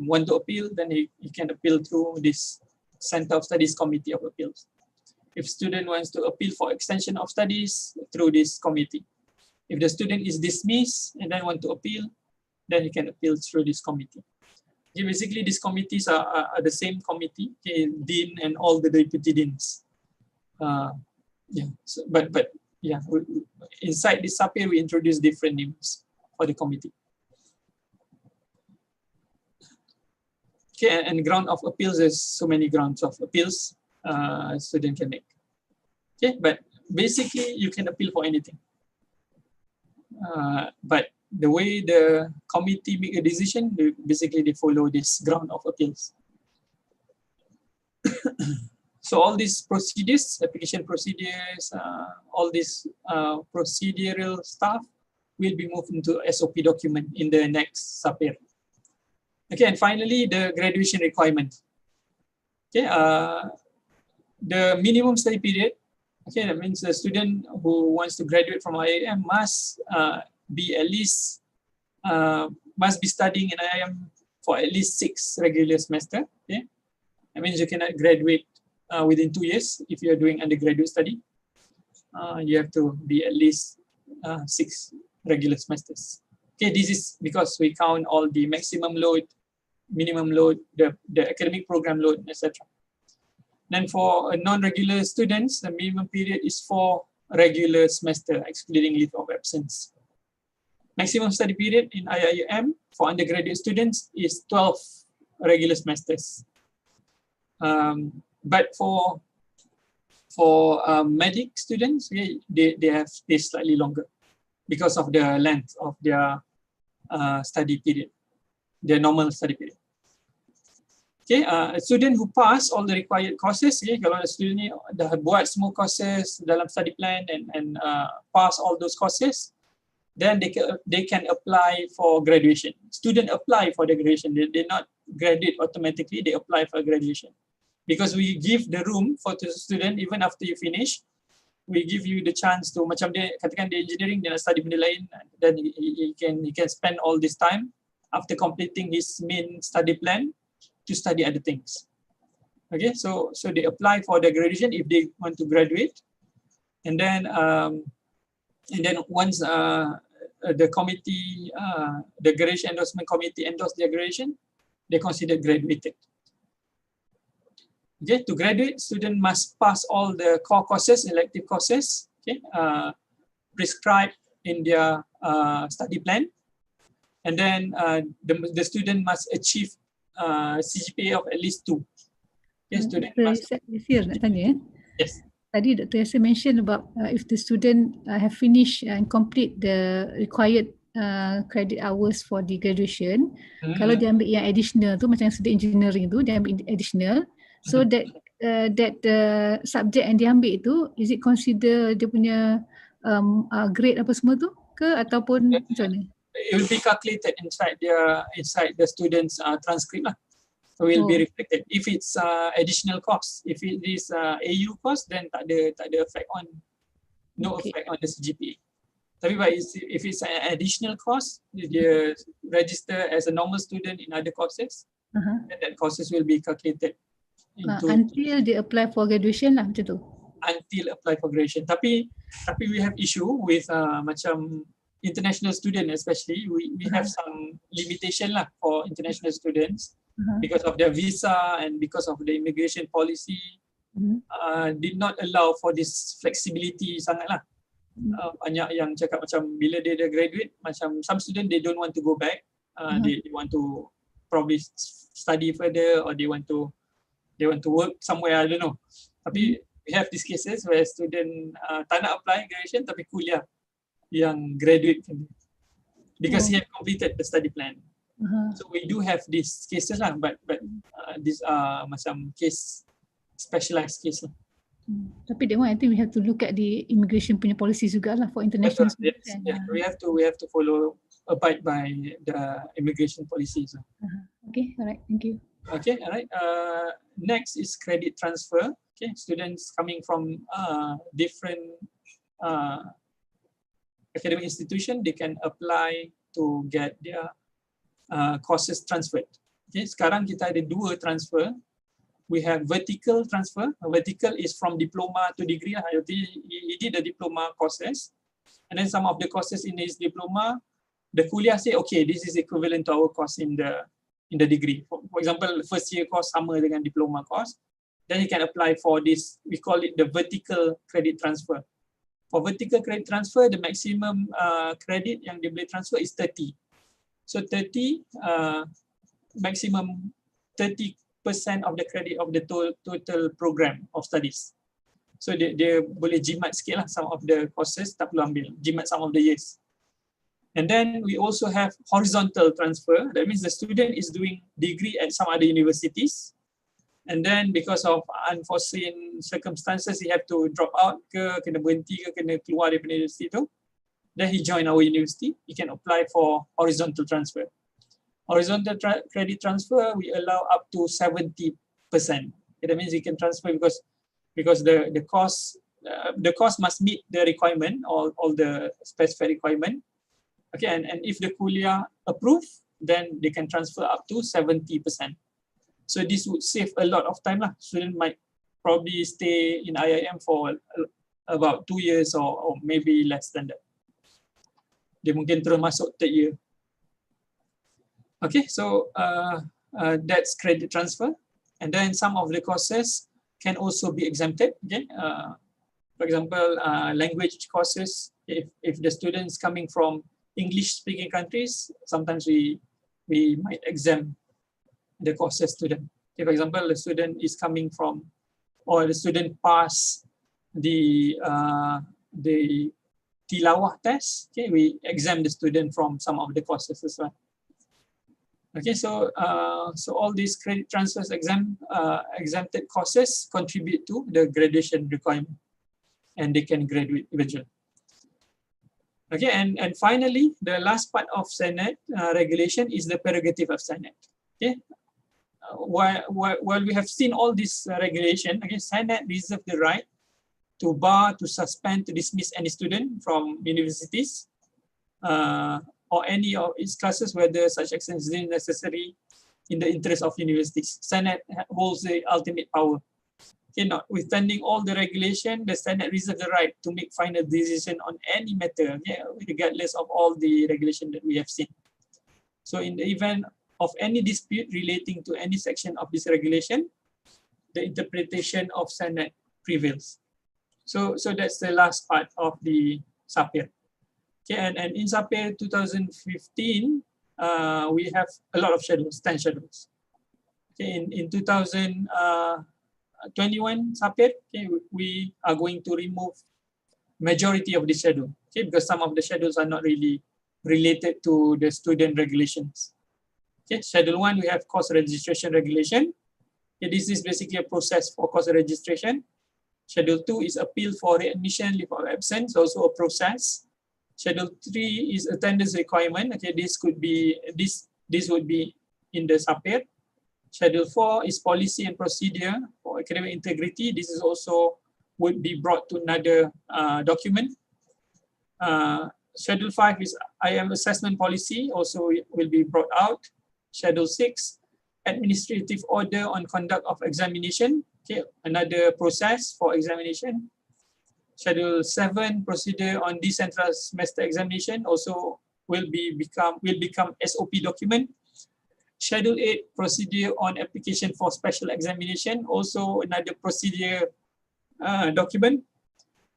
C: want to appeal, then he can appeal through this Center of Studies Committee of Appeals. If student wants to appeal for extension of studies, through this committee. If the student is dismissed and then want to appeal, then he can appeal through this committee. Okay, basically, these committees are the same committee, okay, dean and all the deputy deans. Yeah, so, but yeah, inside this SAPIR, we introduce different names for the committee. Okay, and ground of appeals, there's so many grounds of appeals student can make. Okay, but basically you can appeal for anything. But the way the committee make a decision, basically they follow this ground of appeals. So all these procedures, application procedures, all this procedural stuff will be moved into SOP document in the next SAPIR. Okay, and finally, the graduation requirement. Okay, the minimum study period. Okay, that means the student who wants to graduate from IIM must be at least must be studying in IIM for at least 6 regular semester. Okay, that means you cannot graduate within 2 years if you are doing undergraduate study. You have to be at least 6 regular semesters. Okay, this is because we count all the maximum load, minimum load, the academic program load, etc. Then for non-regular students, the minimum period is 4 regular semester, excluding leave of absence. Maximum study period in IIM for undergraduate students is 12 regular semesters. But for medic students, they have this slightly longer because of the length of their study period, their normal study period. Okay, a student who pass all the required courses, okay, kalau student ni dah buat semua courses dalam study plan and pass all those courses, then they can apply for graduation. Student apply for the graduation. They not graduate automatically. They apply for graduation because we give the room for the student even after you finish. We give you the chance to, macam dia katakan dia engineering, dia nak study benda lain, then he can spend all this time after completing his main study plan to study other things. Okay, so they apply for the graduation if they want to graduate, and then once the committee, the graduation endorsement committee endorse their graduation, they consider graduated. Okay, to graduate, student must pass all the core courses, elective courses, okay, prescribed in their study plan. And then the student must achieve CGPA of at least 2. Okay, student must.
B: Yasir nak tanya.
C: Yes.
B: Tadi Dr. Yasir mention about if the student have finished and complete the required credit hours for the graduation, kalau dia ambil yang additional tu macam student engineering tu, dia ambil additional, so that subject yang dia ambil tu, is it consider dia punya grade apa semua tu ke ataupun macam mana?
C: It will be calculated inside the student's transcript lah. So will be reflected. If it's additional cost, if it is AU cost, then tak ada effect on, effect on the CGPA. Tapi if it's an additional cost, dia register as a normal student in other courses, then that courses will be calculated
B: until they apply for graduation lah macam tu.
C: Until apply for graduation. Tapi we have issue with macam international student, especially we have some limitation lah for international students. Because of their visa and because of the immigration policy, did not allow for this flexibility sangat lah. Banyak yang cakap macam bila dia dah graduate, macam some student they don't want to go back, they want to probably study further or they want to work somewhere, I don't know. Tapi we have these cases where student tak nak apply graduation tapi kuliah yang graduate because he have completed the study plan. So we do have these cases lah, but these are macam case, specialized case lah.
B: Tapi that one I think we have to look at the immigration punya policy juga lah for international students.
C: Yes, yeah. We have to abide by the immigration policies.
B: Okay, alright, thank you.
C: Okay, alright. Next is credit transfer. Okay, students coming from different academic institution, they can apply to get their courses transferred. Okay, sekarang kita ada 2 transfer. We have vertical transfer. Vertical is from diploma to degree. He did the diploma courses, and then some of the courses in his diploma, the kuliah say, okay, this is equivalent to our course in the degree. For example, first year course sama dengan diploma course. Then he can apply for this. We call it the vertical credit transfer. For vertical credit transfer, the maximum credit yang dia boleh transfer is 30. So 30, maximum 30% of the credit of the total program of studies. So dia boleh jimat sikit lah some of the courses, tak perlu ambil, jimat some of the years. And then we also have horizontal transfer. That means the student is doing degree at some other universities. And then because of unforeseen circumstances, he have to drop out ke, kena berhenti ke, kena keluar daripada universiti tu. Then he join our university, he can apply for horizontal transfer. Horizontal credit transfer, we allow up to 70%. Okay, that means he can transfer because the cost must meet the requirement, all the specified requirement. Okay, and if the kuliah approve, then they can transfer up to 70%. So this would save a lot of time lah. Student might probably stay in IIM for about 2 years or maybe less than that. Dia mungkin terus masuk third year. Okay, so that's credit transfer. And then some of the courses can also be exempted. Okay, for example, language courses. If the students coming from English-speaking countries, sometimes we might exempt the courses student. Okay, for example, the student is coming from, or the student pass the tilawah test. Okay, we exempt the student from some of the courses as well. Okay, so all these credit transfers exempted courses contribute to the graduation requirement, and they can graduate eventually. Okay, and finally, the last part of Senate regulation is the prerogative of Senate. Okay, while we have seen all this regulation, okay, Senate reserve the right to bar, to suspend, to dismiss any student from universities or any of its classes, whether such action is necessary in the interest of universities. Senate holds the ultimate power. Okay, notwithstanding all the regulation, the Senate reserves the right to make final decision on any matter, okay, regardless of all the regulation that we have seen. So in the event of any dispute relating to any section of this regulation, the interpretation of Senate prevails. So that's the last part of the SAPIR. Okay, and in SAPIR 2015, we have a lot of schedules, 10 schedules. Okay, in 2021 Sapir, okay, we are going to remove majority of the schedule, okay, because some of the schedules are not really related to the student regulations. Okay, Schedule 1, we have course registration regulation. Okay, this is basically a process for course registration. Schedule 2 is appeal for readmission, leave of absence, also a process. Schedule 3 is attendance requirement. Okay, this would be in the Sapir. Schedule 4 is policy and procedure for academic integrity. This is also would be brought to another document. Schedule 5 is IM assessment policy, also will be brought out. Schedule 6, administrative order on conduct of examination. Okay, another process for examination. Schedule 7, procedure on decentralized semester examination, also will become SOP document. Schedule 8, procedure on application for special examination, also another procedure document.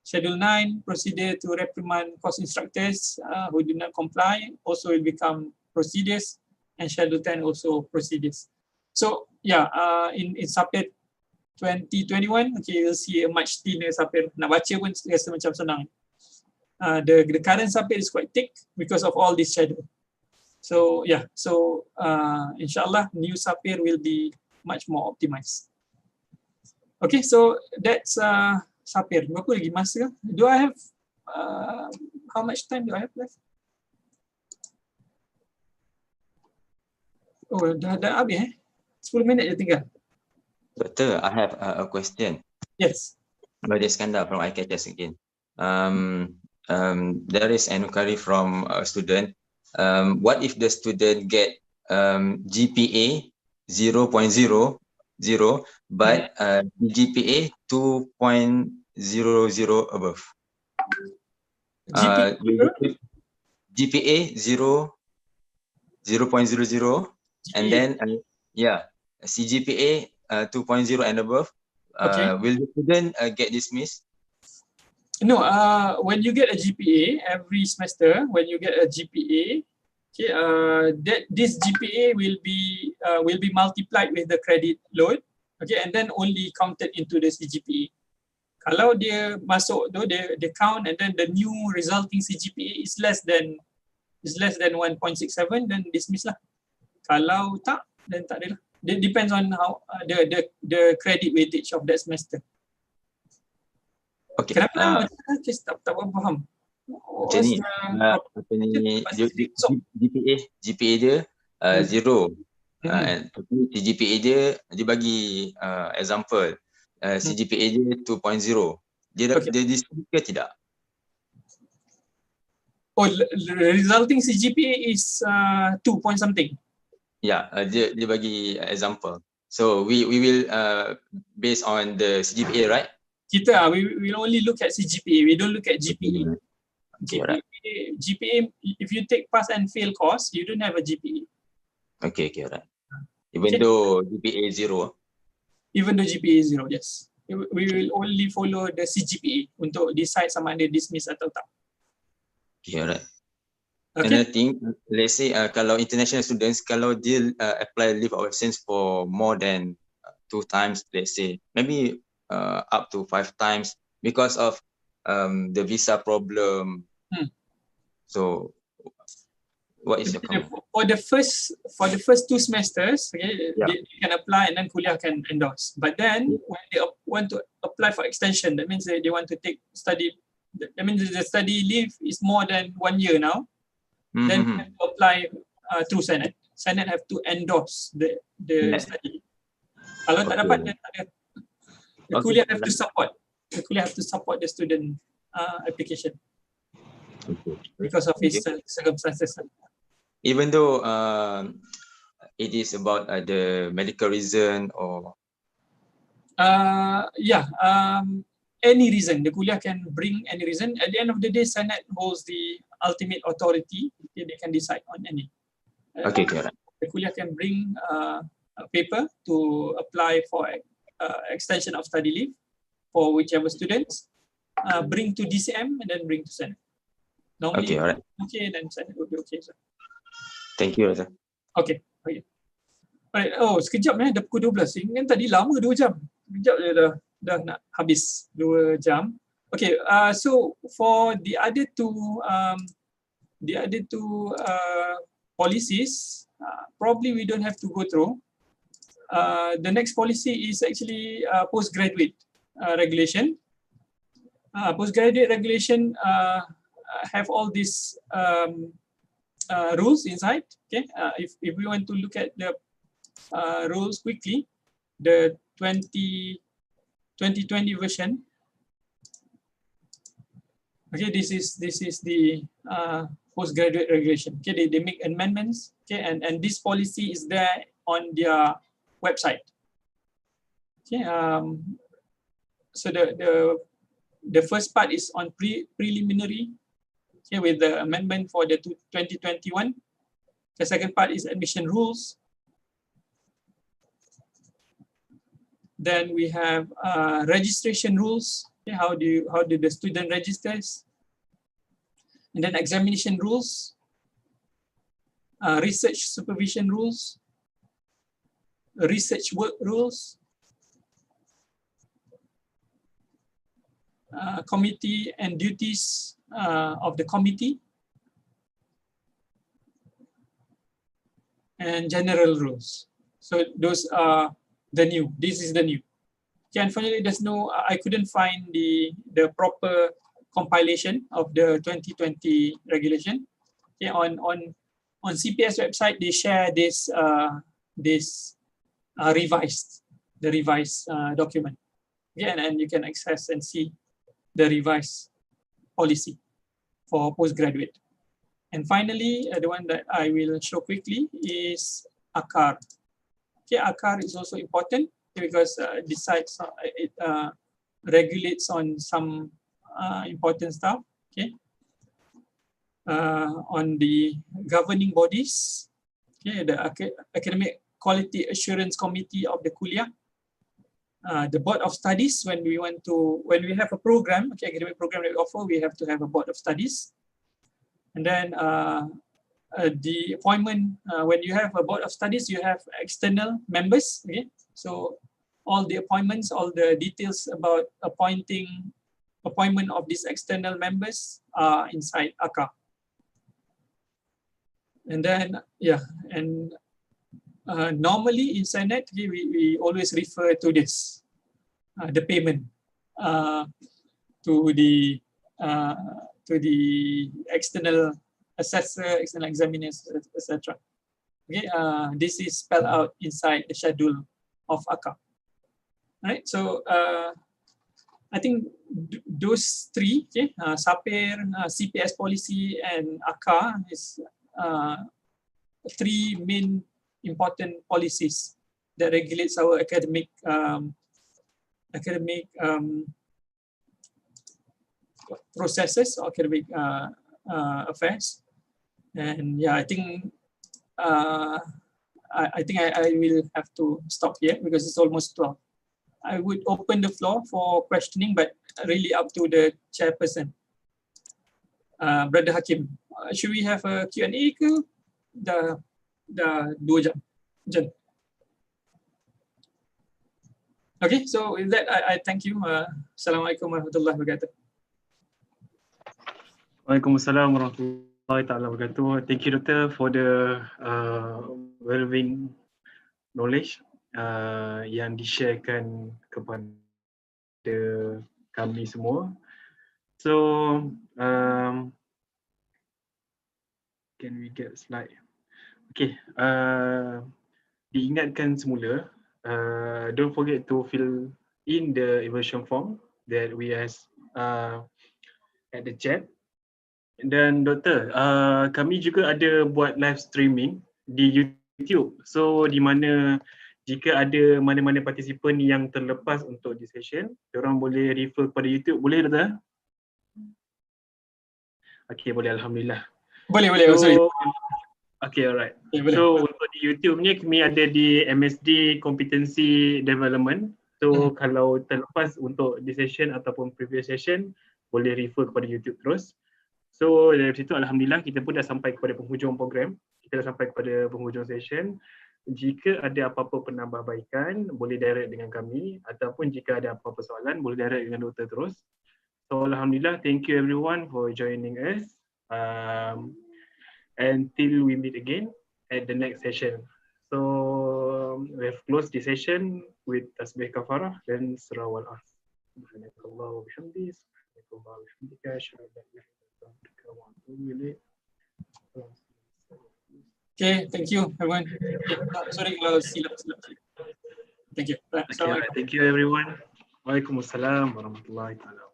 C: Schedule 9, procedure to reprimand course instructors who do not comply, also will become procedures. And Schedule 10 also procedures. So yeah, in Sapir 2021, okay, you'll see a much thinner Sapir. Nak baca pun rasa macam senang. The current Sapir is quite thick because of all this schedule. So yeah, so inshallah new Sapir will be much more optimized. Okay, so that's Sapir. Berapa lagi masa? Do I have how much time do I have left? Oh, dah habis 10 minit je tinggal.
D: Doctor, I have a question.
C: Yes.
D: Brother Iskandar from IKHS again. There is an inquiry from a student. What if the student get GPA 0.00 but GPA 2.00 above? GPA 0.00 and then CGPA 2.0 and above. Will the student get dismissed?
C: No, when you get a GPA every semester, when you get a GPA, okay, this GPA will be multiplied with the credit load, okay, and then only counted into the CGPA. Kalau dia masuk tu, dia count and then the new resulting CGPA is less than 1.67, then dismiss lah. Kalau tak, then tak ada lah. It depends on how the credit weightage of that semester.
D: Okay.
C: Kenapa? Tak faham.
D: Macam ni, GPA dia 0. CGPA dia bagi example. CGPA dia 2.0. Dia dismiss ke tidak?
C: Oh, resulting CGPA is 2 point something.
D: Yeah, dia bagi example. So we will based on the CGPA, right?
C: We will only look at CGPA. We don't look at GPA. GPA, if you take pass and fail course, you don't have a GPA.
D: Okay, right. Even though GPA 0.
C: Even though GPA 0, yes. We will only follow the CGPA untuk decide sama ada dismiss atau tak.
D: Okay, right. Another thing, let's say kalau international students, kalau dia apply leave of absence for more than 2 times, let's say, maybe up to 5 times because of the visa problem. So, what is your comment?
C: For the first 2 semesters, okay, they can apply and then Kulliyyah can endorse. But then when they want to apply for extension, that means they want to take study. That means the study leave is more than 1 year now. Then you have to apply through Senate. Senate have to endorse the study. Kalau tak dapat, then tak ada. The Kulliyyah have to support. The Kulliyyah have to support the student application because of his circumstances.
D: Even though it is about the medical reason or
C: any reason, the Kulliyyah can bring any reason. At the end of the day, Senate holds the ultimate authority. They can decide on any.
D: Okay, right.
C: The Kulliyyah can bring a paper to apply for extension of study leave for whichever students. Bring to DCM and then bring to Senate. Normally,
D: okay, all right.
C: Okay, then Senate will be okay. So.
D: Thank you, Doctor.
C: Okay. Alright. Oh, sekejap dah pukul 12. Ingat tadi lama 2 jam. Sekejap je dah nak habis 2 jam. Okay, so for the other two policies, probably we don't have to go through. The next policy is actually postgraduate regulation. Postgraduate regulation have all these rules inside. Okay, if we want to look at the rules quickly, the 2020 version. Okay, this is the postgraduate regulation. Okay, they make amendments. Okay, and this policy is there on their website. Okay, so the first part is on preliminary. Okay, with the amendment for the 2021. The second part is admission rules. Then we have registration rules. Okay, how do the student registers? And then examination rules, research supervision rules, research work rules, committee and duties of the committee, and general rules. So those are the new. This is the new. Okay, unfortunately, I couldn't find the proper compilation of the 2020 regulation. Okay, on CPS website, they share this revised document. Okay, and you can access and see the revised policy for postgraduate. And finally, the one that I will show quickly is ACAR. Okay, ACAR is also important because it regulates on some important stuff. Okay, on the governing bodies. Okay, the Academic Quality Assurance Committee of the Kulliyyah. The Board of Studies, when we have a program, okay, academic program that we offer, we have to have a Board of Studies. And then the appointment, when you have a Board of Studies, you have external members. Okay, so all the appointments, all the details about appointment of these external members are inside ACA. And then, normally in Senate, we always refer to this, the payment to the external assessor, external examiners, etc. Okay, this is spelled out inside the schedule of ACA. Right, so I think those three, okay, SAPIR, CPS policy, and ACA is three main important policies that regulates our academic processes, or academic affairs. And yeah, I think I will have to stop here because it's almost 12. I would open the floor for questioning, but really up to the chairperson, Brother Hakim. Should we have a Q&A ke? Dah 2 jam. Okay, so with that, I thank you. Assalamualaikum warahmatullahi wabarakatuh.
A: Waalaikumsalam warahmatullahi wabarakatuh. Thank you, Doctor, for the relevant knowledge yang di-sharekan kepada kami semua. So, can we get slide? Okay, diingatkan semula, don't forget to fill in the evaluation form that we has at the chat. Dan Doktor, kami juga ada buat live streaming di YouTube. So di mana jika ada mana-mana partisipan yang terlepas untuk di session, diorang boleh refer kepada YouTube. Boleh, Doktor? Okay, boleh, Alhamdulillah.
C: Boleh,
A: so,
C: sorry.
A: Okay, alright.
C: Okay,
A: so untuk di YouTube ni kami ada di MSD Competency Development. So kalau terlepas untuk di session ataupun previous session, boleh refer kepada YouTube terus. So dari situ Alhamdulillah kita pun dah sampai kepada penghujung program. kita dah sampai kepada penghujung session. Jika ada apa-apa penambahbaikan, boleh direct dengan kami, ataupun jika ada apa-apa soalan, boleh direct dengan doktor terus. So alhamdulillah, thank you everyone for joining us. Until we meet again at the next session. So we have closed the session with tasbih kafarah dan surah wal-as. Subhanakallah wa bihamdihi, subhanakallah wa bihamdika, asyhadu an la ilaha illa anta, wa atubu ilaik.
C: Okay, thank you everyone. Sorry kalau silap. Thank you.
A: Okay, thank you everyone. Waalaikumsalam warahmatullahi wabarakatuh.